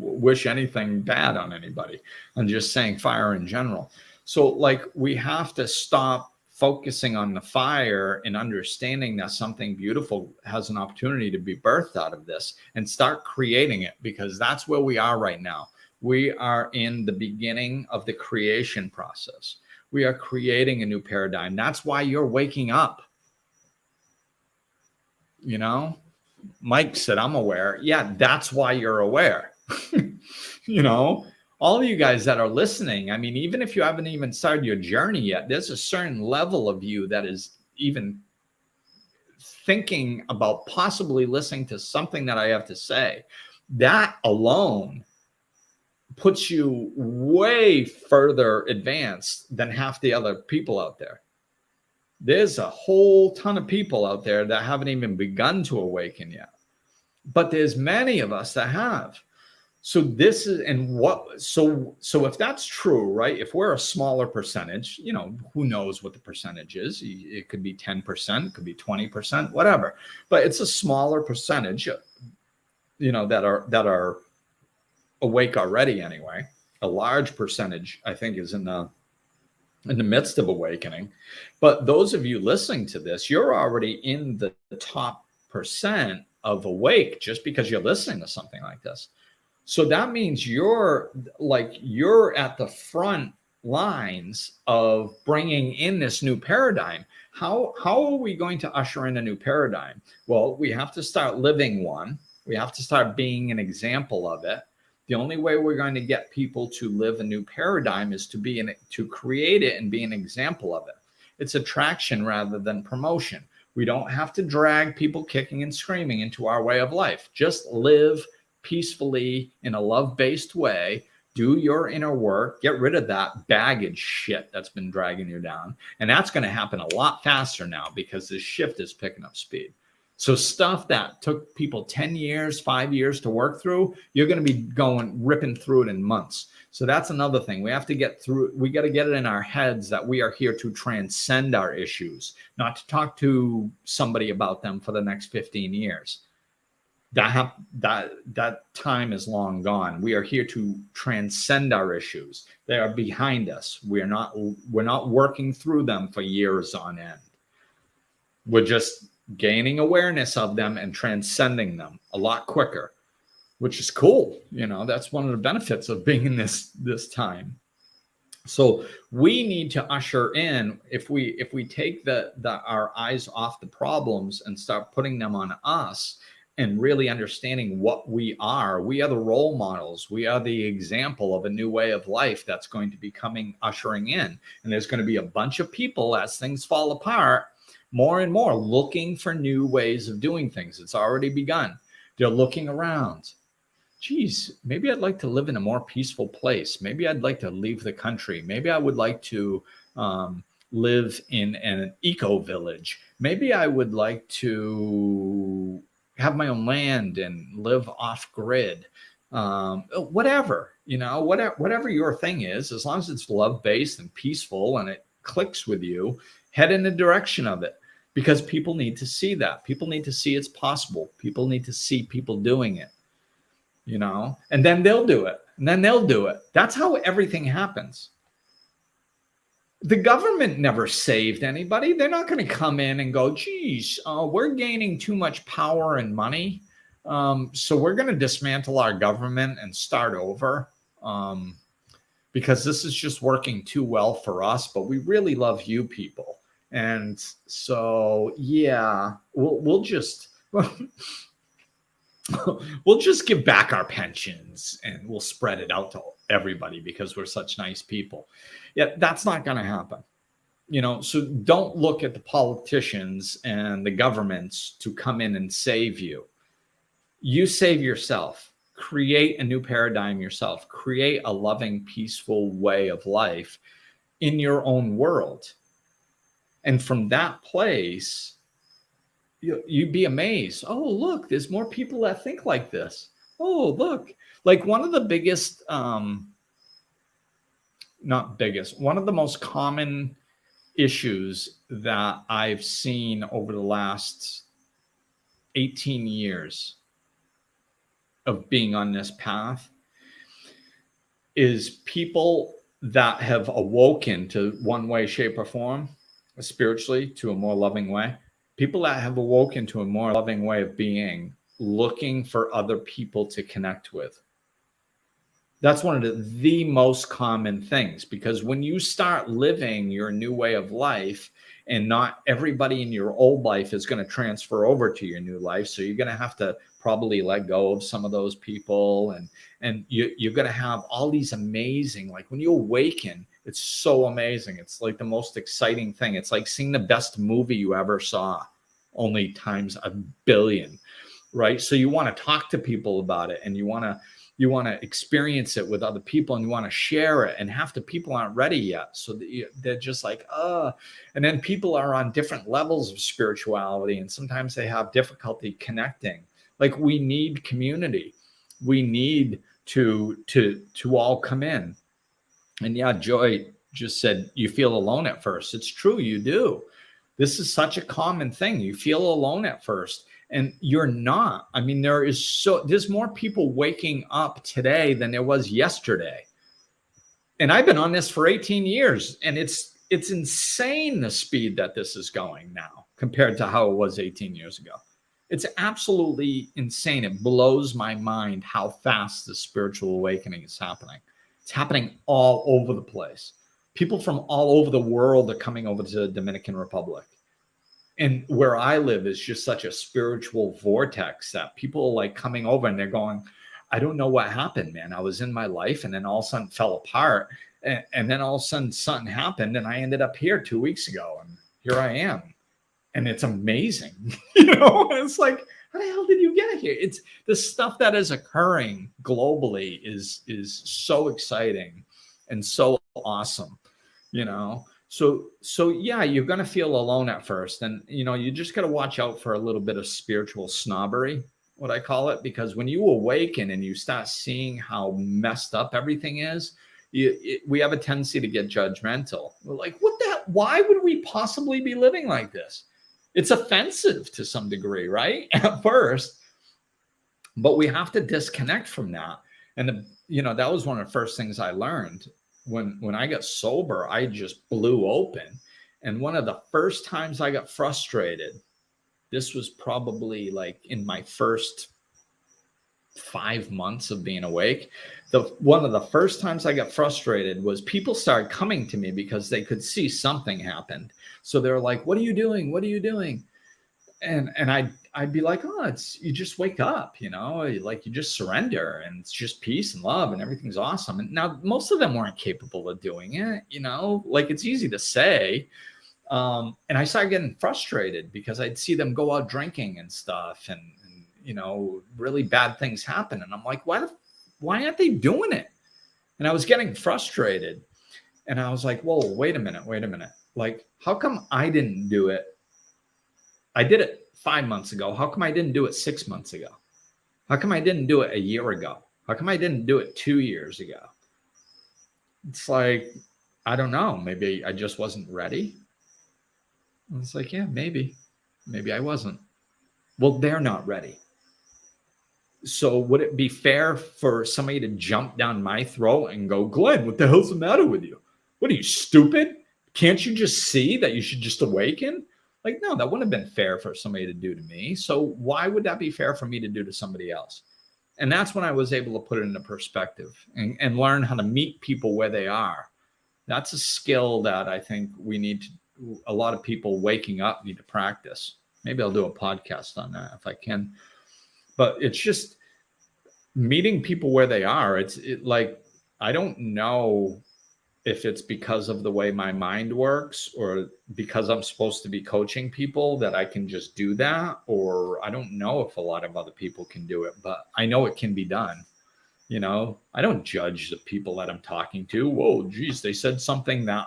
wish anything bad on anybody. I'm just saying fire in general. So like, we have to stop focusing on the fire and understanding that something beautiful has an opportunity to be birthed out of this, and start creating it, because that's where we are right now. We are in the beginning of the creation process. We are creating a new paradigm. That's why you're waking up. You know, Mike said, I'm aware. Yeah, that's why you're aware. You know, all of you guys that are listening, I mean, even if you haven't even started your journey yet, there's a certain level of you that is even thinking about possibly listening to something that I have to say. That alone puts you way further advanced than half the other people out there. There's a whole ton of people out there that haven't even begun to awaken yet. But there's many of us that have. So this is, and what, so if that's true, right? If we're a smaller percentage, you know, who knows what the percentage is? It could be 10%, it could be 20%, whatever. But it's a smaller percentage, you know, that are awake already anyway. A large percentage, I think, is in the midst of awakening. But those of you listening to this, you're already in the top percent of awake just because you're listening to something like this. So that means you're at the front lines of bringing in this new paradigm. How are we going to usher in a new paradigm? Well, we have to start living one. We have to start being an example of it. The only way we're going to get people to live a new paradigm is to create it and be an example of it. It's attraction rather than promotion. We don't have to drag people kicking and screaming into our way of life. Just live peacefully in a love-based way. Do your inner work. Get rid of that baggage shit that's been dragging you down. And that's going to happen a lot faster now because this shift is picking up speed. So stuff that took people 10 years, 5 years to work through, you're going to be ripping through it in months. So that's another thing. We have to get through. We got to get it in our heads that we are here to transcend our issues, not to talk to somebody about them for the next 15 years. That time is long gone. We are here to transcend our issues. They are behind us. We're not working through them for years on end. We're just gaining awareness of them and transcending them a lot quicker, which is cool. That's one of the benefits of being in this time. So we need to usher in, if we take our eyes off the problems and start putting them on us and really understanding what we are the role models. We are the example of a new way of life that's going to be ushering in. And there's going to be a bunch of people as things fall apart, more and more looking for new ways of doing things. It's already begun. They're looking around. Geez, maybe I'd like to live in a more peaceful place. Maybe I'd like to leave the country. Maybe I would like to live in an eco village. Maybe I would like to have my own land and live off grid. Whatever your thing is, as long as it's love-based and peaceful and it clicks with you, head in the direction of it, because people need to see that. People need to see it's possible. People need to see people doing it, and then they'll do it. That's how everything happens. The government never saved anybody. They're not going to come in and go, geez, we're gaining too much power and money. So we're going to dismantle our government and start over because this is just working too well for us. But we really love you people. And so, yeah, we'll just give back our pensions and we'll spread it out to everybody because we're such nice people. Yeah, that's not going to happen. So don't look at the politicians and the governments to come in and save you. You save yourself. Create a new paradigm yourself. Create a loving, peaceful way of life in your own world. And from that place, you'd be amazed. Oh, look, there's more people that think like this. Oh, look, like one of the biggest, one of the most common issues that I've seen over the last 18 years of being on this path is people that have awoken to one way, shape, or form, spiritually, to a more loving way. People that have awoken to a more loving way of being, looking for other people to connect with. That's one of the most common things, because when you start living your new way of life, and not everybody in your old life is going to transfer over to your new life. So you're going to have to probably let go of some of those people. And you're going to have all these amazing, like when you awaken, it's so amazing. It's like the most exciting thing. It's like seeing the best movie you ever saw, only times 1 billion, right? So you want to talk to people about it, and you want to experience it with other people, and you want to share it. And half the people aren't ready yet. So they're just like, and then people are on different levels of spirituality, and sometimes they have difficulty connecting. Like, we need community. We need to all come in. And yeah, Joy just said, you feel alone at first. It's true. You do. This is such a common thing. You feel alone at first. And you're not. I mean, there's more people waking up today than there was yesterday. And I've been on this for 18 years, and it's insane the speed that this is going now compared to how it was 18 years ago. It's absolutely insane. It blows my mind how fast the spiritual awakening is happening. It's happening all over the place. People from all over the world are coming over to the Dominican Republic. And where I live is just such a spiritual vortex that people are like coming over and they're going, I don't know what happened, man. I was in my life and then all of a sudden fell apart. And then all of a sudden something happened and I ended up here 2 weeks ago and here I am. and it's amazing. It's like, how the hell did you get here? It's the stuff that is occurring globally is so exciting and so awesome. So yeah, you're going to feel alone at first, and you just got to watch out for a little bit of spiritual snobbery, what I call it, because when you awaken and you start seeing how messed up everything is, we have a tendency to get judgmental. We're like, what the hell? Why would we possibly be living like this? It's offensive to some degree, right? At first, but we have to disconnect from that. And that was one of the first things I learned when I got sober. I just blew open. And one of the first times I got frustrated, this was probably like in my first 5 months of being awake. One of the first times I got frustrated was people started coming to me because they could see something happened. So they're like, what are you doing? What are you doing? And I'd be like, oh, you just wake up, like you just surrender, and it's just peace and love and everything's awesome. And now most of them weren't capable of doing it, like it's easy to say. And I started getting frustrated because I'd see them go out drinking and stuff, and really bad things happen. And I'm like, why aren't they doing it? And I was getting frustrated, and I was like, whoa, wait a minute. Like, how come I didn't do it? I did it 5 months ago. How come I didn't do it 6 months ago? How come I didn't do it a year ago? How come I didn't do it 2 years ago? It's like, I don't know. Maybe I just wasn't ready. And it's like, yeah, maybe I wasn't. Well, they're not ready. So would it be fair for somebody to jump down my throat and go, Glenn, what the hell's the matter with you? What are you, stupid? Can't you just see that you should just awaken? Like, no, that wouldn't have been fair for somebody to do to me. So why would that be fair for me to do to somebody else? And that's when I was able to put it into perspective and learn how to meet people where they are. That's a skill that I think a lot of people waking up need to practice. Maybe I'll do a podcast on that if I can. But it's just meeting people where they are. Like, I don't know if it's because of the way my mind works or because I'm supposed to be coaching people that I can just do that. Or I don't know if a lot of other people can do it, but I know it can be done. I don't judge the people that I'm talking to. Whoa, geez, they said something that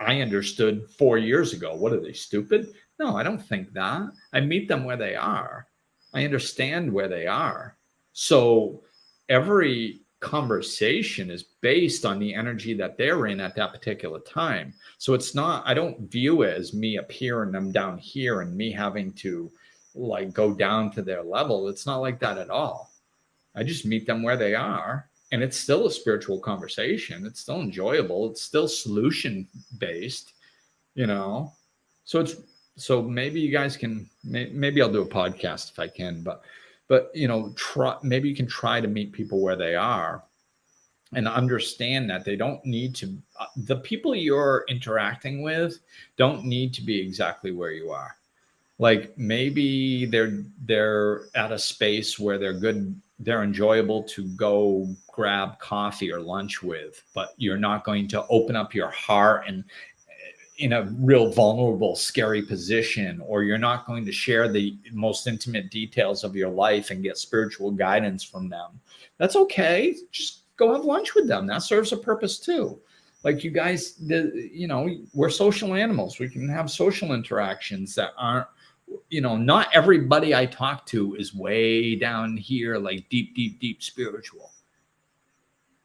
I understood 4 years ago. What are they, stupid? No, I don't think that. I meet them where they are. I understand where they are. So every conversation is based on the energy that they're in at that particular time. So it's not, I don't view it as me up here and them down here and me having to like go down to their level. It's not like that at all. I just meet them where they are, and it's still a spiritual conversation. It's still enjoyable. It's still solution based, So maybe you guys can, maybe I'll do a podcast if I can, but maybe you can try to meet people where they are and understand that they don't need to, the people you're interacting with don't need to be exactly where you are. Like maybe they're at a space where they're enjoyable to go grab coffee or lunch with, but you're not going to open up your heart and in a real vulnerable, scary position, or you're not going to share the most intimate details of your life and get spiritual guidance from them. That's okay. Just go have lunch with them. That serves a purpose too. Like you guys, we're social animals. We can have social interactions that aren't, not everybody I talk to is way down here, like deep spiritual.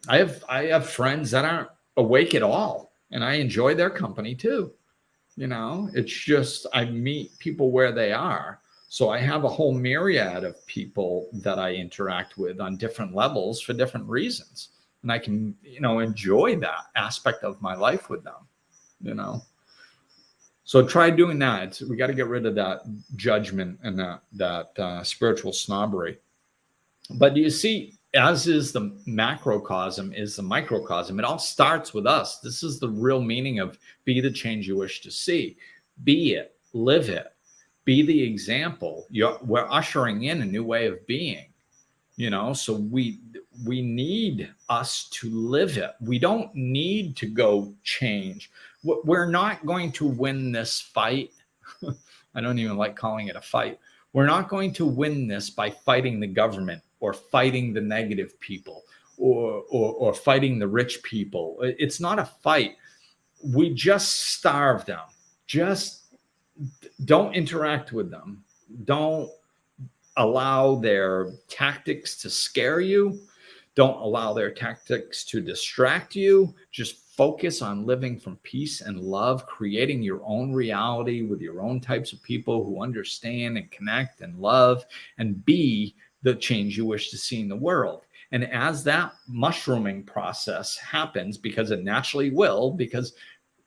I have friends that aren't awake at all, and I enjoy their company too. It's just, I meet people where they are. So I have a whole myriad of people that I interact with on different levels for different reasons. And I can, enjoy that aspect of my life with them, So try doing that. We got to get rid of that judgment and that spiritual snobbery. But you see, as is the macrocosm is the microcosm. It all starts with us. This is the real meaning of be the change you wish to see. Be it, live it, be the example. We're ushering in a new way of being, so we need us to live it. We don't need to go change. We're not going to win this fight. I don't even like calling it a fight. We're not going to win this by fighting the government or fighting the negative people or fighting the rich people. It's not a fight. We just starve them. Just don't interact with them. Don't allow their tactics to scare you. Don't allow their tactics to distract you. Just focus on living from peace and love, creating your own reality with your own types of people who understand and connect and love and be the change you wish to see in the world. And as that mushrooming process happens, because it naturally will, because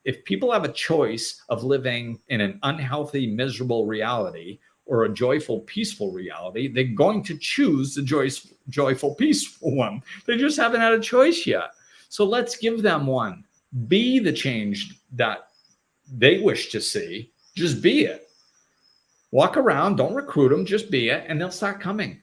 if people have a choice of living in an unhealthy, miserable reality or a joyful, peaceful reality, they're going to choose the joyful, peaceful one. They just haven't had a choice yet. So let's give them one. Be the change that they wish to see. Just be it. Walk around, don't recruit them, just be it, and they'll start coming.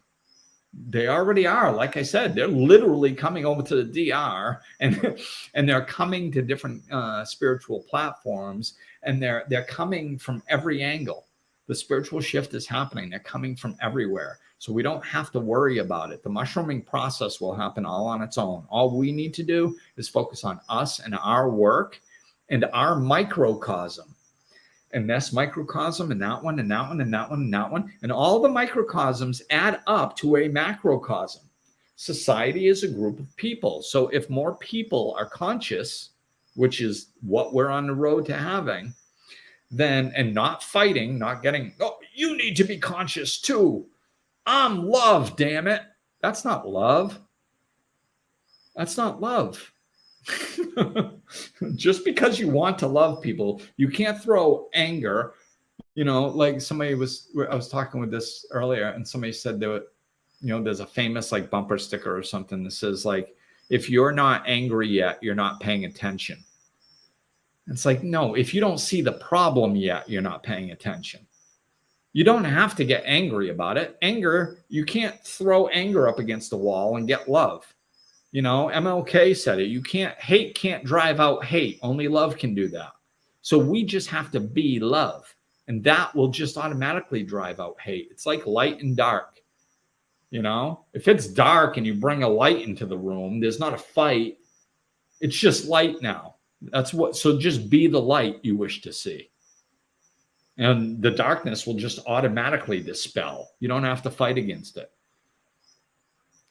They already are. Like I said, they're literally coming over to the DR, and they're coming to different spiritual platforms, and they're coming from every angle. The spiritual shift is happening. They're coming from everywhere. So we don't have to worry about it. The mushrooming process will happen all on its own. All we need to do is focus on us and our work and our microcosm. And this microcosm and that one and that one and that one and that one. And all the microcosms add up to a macrocosm. Society is a group of people. So if more people are conscious, which is what we're on the road to having, then, and not fighting, not getting, oh, you need to be conscious too. I'm love, damn it. That's not love. That's not love. Just because you want to love people, you can't throw anger. Like I was talking with this earlier, and somebody said that, there's a famous like bumper sticker or something that says like, if you're not angry yet, you're not paying attention. It's like, no, if you don't see the problem yet, you're not paying attention. You don't have to get angry about it. Anger, you can't throw anger up against the wall and get love. MLK said it. Hate can't drive out hate. Only love can do that. So we just have to be love. And that will just automatically drive out hate. It's like light and dark. If it's dark and you bring a light into the room, there's not a fight. It's just light now. So just be the light you wish to see. And the darkness will just automatically dispel. You don't have to fight against it.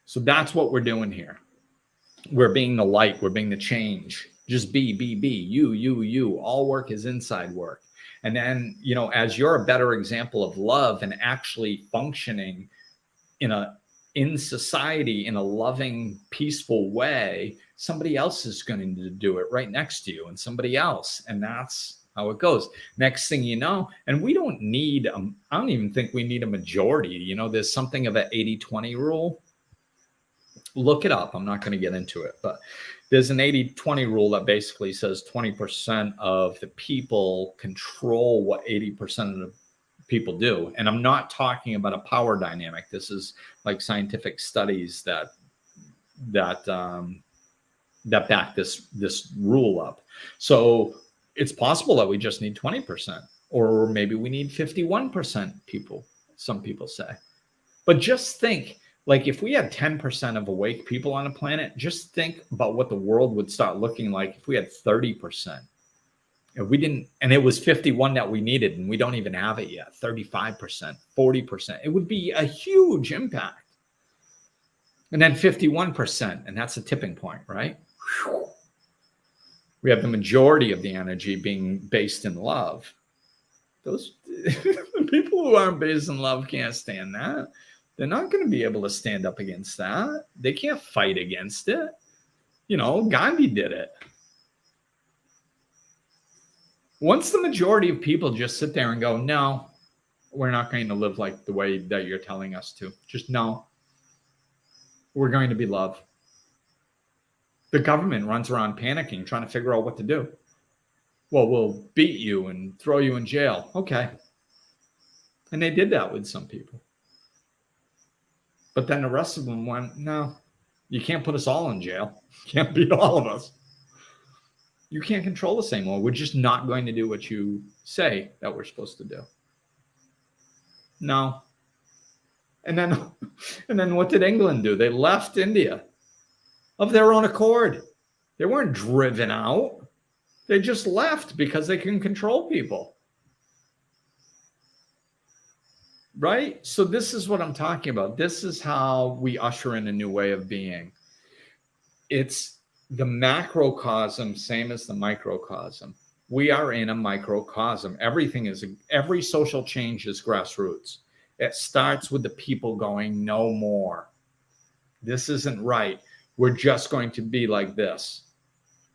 So that's what we're doing here. We're being the light. We're being the change. Just be. You. All work is inside work. And then, as you're a better example of love and actually functioning in society in a loving, peaceful way, somebody else is going to do it right next to you, and somebody else. And that's how it goes. Next thing you know, and we don't need, I don't even think we need a majority. There's something of an 80-20 rule. Look it up. I'm not going to get into it, but there's an 80-20 rule that basically says 20% of the people control what 80% of the people do. And I'm not talking about a power dynamic. This is like scientific studies that back this rule up. So it's possible that we just need 20%, or maybe we need 51% people, some people say. But just think, like if we had 10% of awake people on the planet, just think about what the world would start looking like if we had 30%. If we didn't, and it was 51 that we needed, and we don't even have it yet, 35%, 40%, it would be a huge impact. And then 51%, and that's a tipping point, right? Whew. We have the majority of the energy being based in love. Those the people who aren't based in love can't stand that. They're not going to be able to stand up against that. They can't fight against it. Gandhi did it. Once the majority of people just sit there and go, no, we're not going to live like the way that you're telling us to. Just no. We're going to be love. The government runs around panicking, trying to figure out what to do. Well, we'll beat you and throw you in jail. Okay. And they did that with some people. But then the rest of them went, no, you can't put us all in jail. You can't beat all of us. You can't control us anymore. We're just not going to do what you say that we're supposed to do. No. And then what did England do? They left India of their own accord. They weren't driven out. They just left because they can control people. Right? So this is what I'm talking about. This is how we usher in a new way of being. It's the macrocosm, same as the microcosm. We are in a microcosm. Every social change is grassroots. It starts with the people going, no more. This isn't right. We're just going to be like this.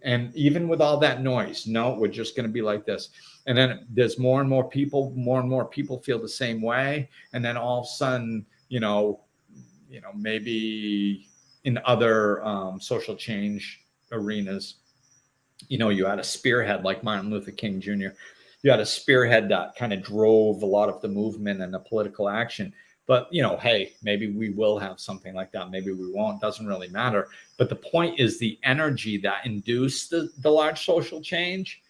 And even with all that noise, no, we're just going to be like this. And then there's more and more people feel the same way. And then all of a sudden, maybe in other social change arenas, you had a spearhead like Martin Luther King Jr. You had a spearhead that kind of drove a lot of the movement and the political action. But, hey, maybe we will have something like that. Maybe we won't. Doesn't really matter. But the point is the energy that induced the large social change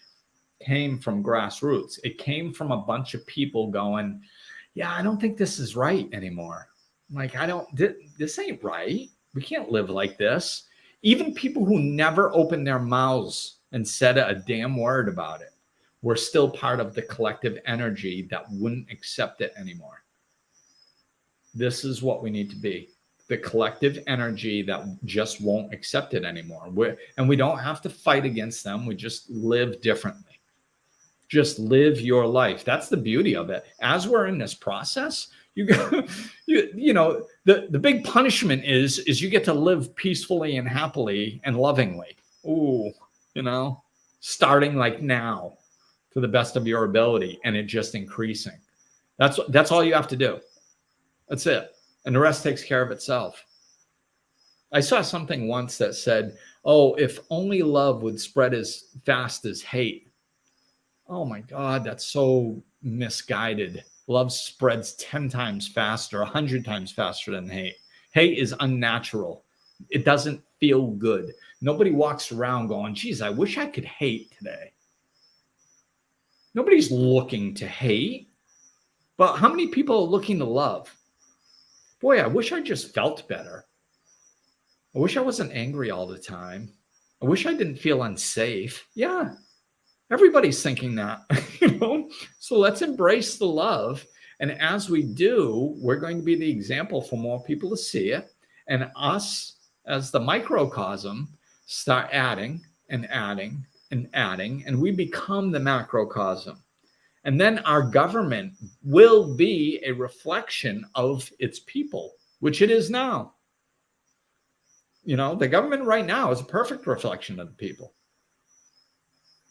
came from grassroots. It came from a bunch of people going, yeah, I don't think this is right anymore. Like, this ain't right. We can't live like this. Even people who never opened their mouths and said a damn word about it were still part of the collective energy that wouldn't accept it anymore. This is what we need to be. The collective energy that just won't accept it anymore. And we don't have to fight against them. We just live differently. Just live your life. That's the beauty of it. As we're in this process, the big punishment is you get to live peacefully and happily and lovingly. Ooh, starting like now to the best of your ability, and it just increasing. That's all you have to do. That's it. And the rest takes care of itself. I saw something once that said, oh, if only love would spread as fast as hate. Oh my God, that's so misguided. Love spreads 10 times faster, 100 times faster than hate. Hate is unnatural. It doesn't feel good. Nobody walks around going, geez, I wish I could hate today. Nobody's looking to hate. But how many people are looking to love? Boy, I wish I just felt better. I wish I wasn't angry all the time. I wish I didn't feel unsafe. Yeah, everybody's thinking that, So let's embrace the love. And as we do, we're going to be the example for more people to see it. And us, as the microcosm, start adding and adding and adding, and we become the macrocosm. And then our government will be a reflection of its people, which it is now. The government right now is a perfect reflection of the people.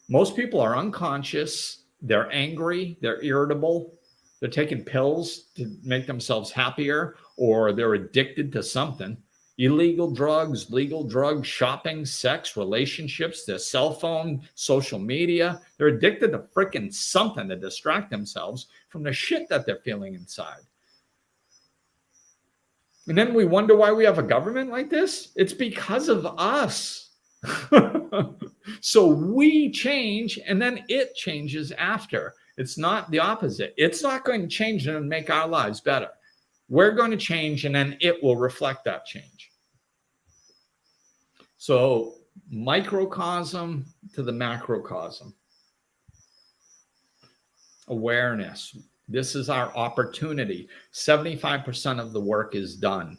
Most people are unconscious. They're angry. They're irritable. They're taking pills to make themselves happier, or they're addicted to something. Illegal drugs, legal drugs, shopping, sex, relationships, their cell phone, social media. They're addicted to freaking something to distract themselves from the shit that they're feeling inside. And then we wonder why we have a government like this. It's because of us. So we change, and then it changes after. It's not the opposite. It's not going to change and make our lives better. We're going to change, and then it will reflect that change. So microcosm to the macrocosm. Awareness. This is our opportunity. 75% of the work is done.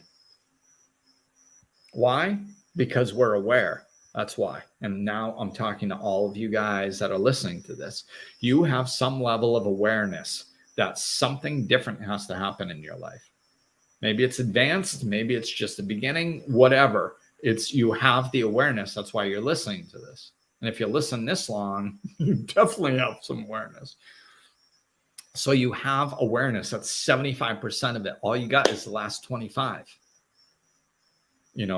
Why? Because we're aware. That's why. And now I'm talking to all of you guys that are listening to this. You have some level of awareness that something different has to happen in your life. Maybe it's advanced. Maybe it's just the beginning, whatever. You have the awareness. That's why you're listening to this. And if you listen this long, you definitely have some awareness. So you have awareness. That's 75% of it. All you got is the last 25.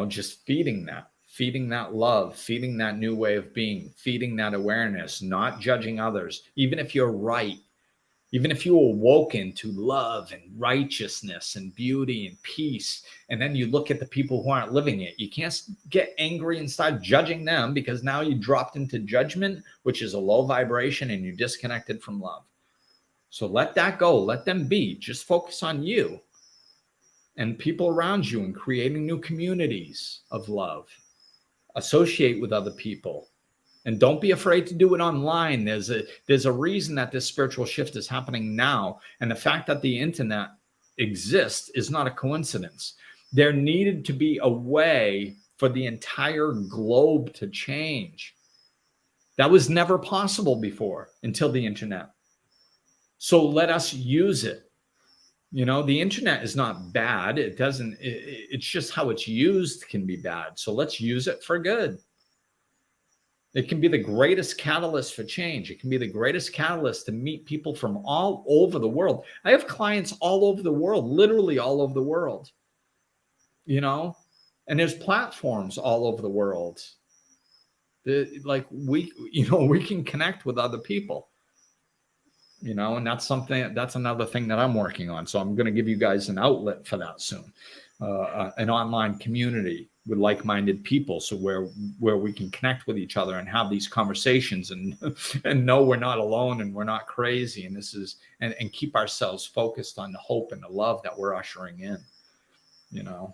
Just feeding that love, feeding that new way of being, feeding that awareness, not judging others. Even if you're right, even if you awoken to love and righteousness and beauty and peace, and then you look at the people who aren't living it, you can't get angry and start judging them, because now you dropped into judgment, which is a low vibration, and you're disconnected from love. So let that go. Let them be. Just focus on you and people around you and creating new communities of love. Associate with other people. And don't be afraid to do it online. There's a reason that this spiritual shift is happening now. And the fact that the internet exists is not a coincidence. There needed to be a way for the entire globe to change. That was never possible before until the internet. So let us use it. You know, the internet is not bad. It's just how it's used can be bad. So let's use it for good. It can be the greatest catalyst for change. It can be the greatest catalyst to meet people from all over the world. I have clients all over the world, literally all over the world, you know, and there's platforms all over the world. Like we can connect with other people, you know, and that's another thing that I'm working on. So I'm going to give you guys an outlet for that soon, an online community with like-minded people, so where we can connect with each other and have these conversations and know we're not alone and we're not crazy, and and keep ourselves focused on the hope and the love that we're ushering in, you know.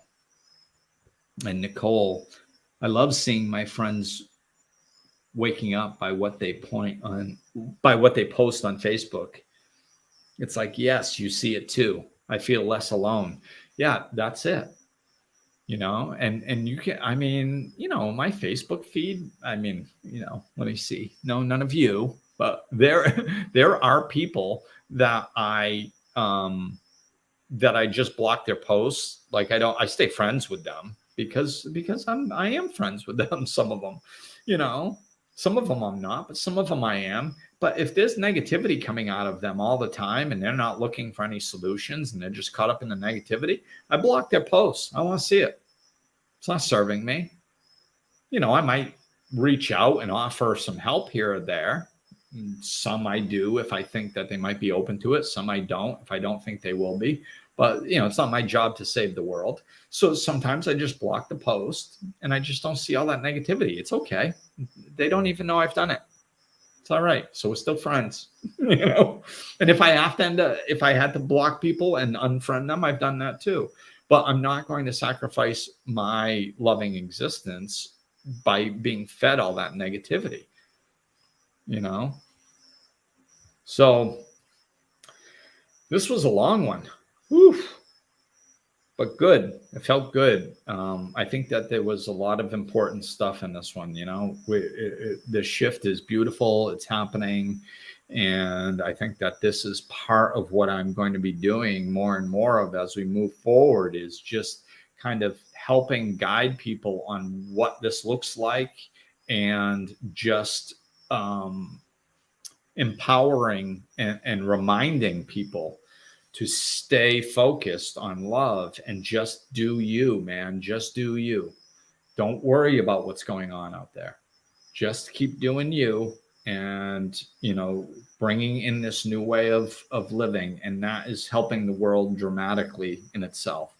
And Nicole, I love seeing my friends waking up by what they post on Facebook. It's like, yes, you see it too. I feel less alone. Yeah, that's it. You know, and you can, I mean, you know, my Facebook feed, I mean, you know, let me see. No, none of you, but there are people that I just block their posts. Like I stay friends with them because I am friends with them. Some of them, you know, some of them I'm not, but some of them I am. But if there's negativity coming out of them all the time and they're not looking for any solutions and they're just caught up in the negativity, I block their posts. I want to see it. It's not serving me. You know, I might reach out and offer some help here or there. Some I do if I think that they might be open to it. Some I don't if I don't think they will be. But, you know, it's not my job to save the world. So sometimes I just block the post and I just don't see all that negativity. It's okay. They don't even know I've done it. It's all right. So we're still friends, you know. And if I had to block people and unfriend them, I've done that too. But I'm not going to sacrifice my loving existence by being fed all that negativity, you know. So this was a long one. Oof. But good. It felt good. I think that there was a lot of important stuff in this one. You know, the shift is beautiful. It's happening. And I think that this is part of what I'm going to be doing more and more of as we move forward, is just kind of helping guide people on what this looks like, and just empowering and reminding people to stay focused on love and just do you, man. Just do you. Don't worry about what's going on out there. Just keep doing you, and, you know, bringing in this new way of living. And that is helping the world dramatically in itself.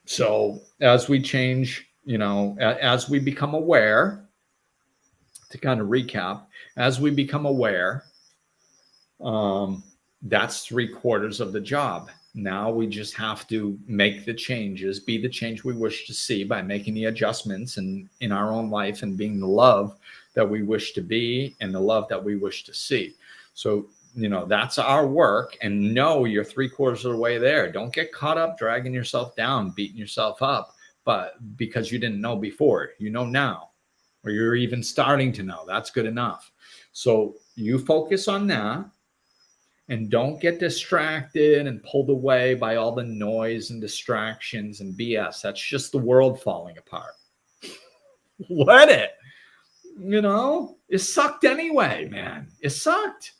So as we change, you know, as we become aware, to kind of recap, as we become aware, that's 3/4 of the job. Now we just have to make the changes, be the change we wish to see by making the adjustments in our own life and being the love that we wish to be and the love that we wish to see. So, you know, that's our work, and know you're 3/4 of the way there. Don't get caught up dragging yourself down, beating yourself up, but because you didn't know before, you know now, or you're even starting to know. That's good enough. So you focus on that. And don't get distracted and pulled away by all the noise and distractions and BS. That's just the world falling apart. Let it. You know, it sucked anyway, man. It sucked.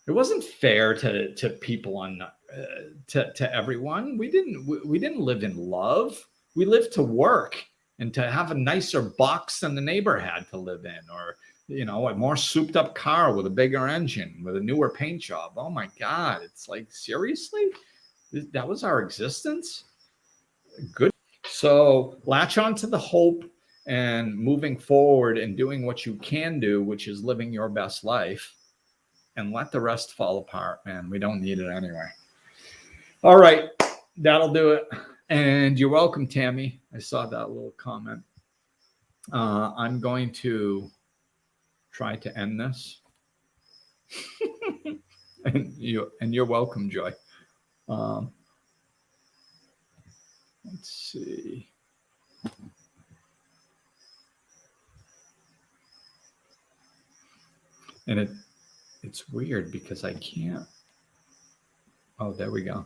It wasn't fair to people to everyone. We didn't live in love. We lived to work and to have a nicer box than the neighbor had to live in, or, you know, a more souped up car with a bigger engine, with a newer paint job. Oh my God. It's like, seriously? That was our existence? Good. So latch on to the hope and moving forward and doing what you can do, which is living your best life. and let the rest fall apart, man. We don't need it anyway. All right, that'll do it. And you're welcome, Tammy. I saw that little comment. I'm going to try to end this. and you're welcome, Joy. Let's see. And it's weird because I can't. Oh, there we go.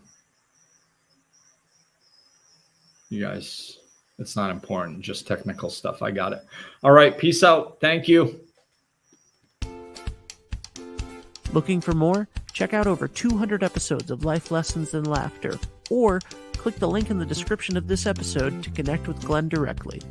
You guys, it's not important, just technical stuff. I got it. All right, peace out. Thank you. Looking for more? Check out over 200 episodes of Life Lessons in Laughter, or click the link in the description of this episode to connect with Glenn directly.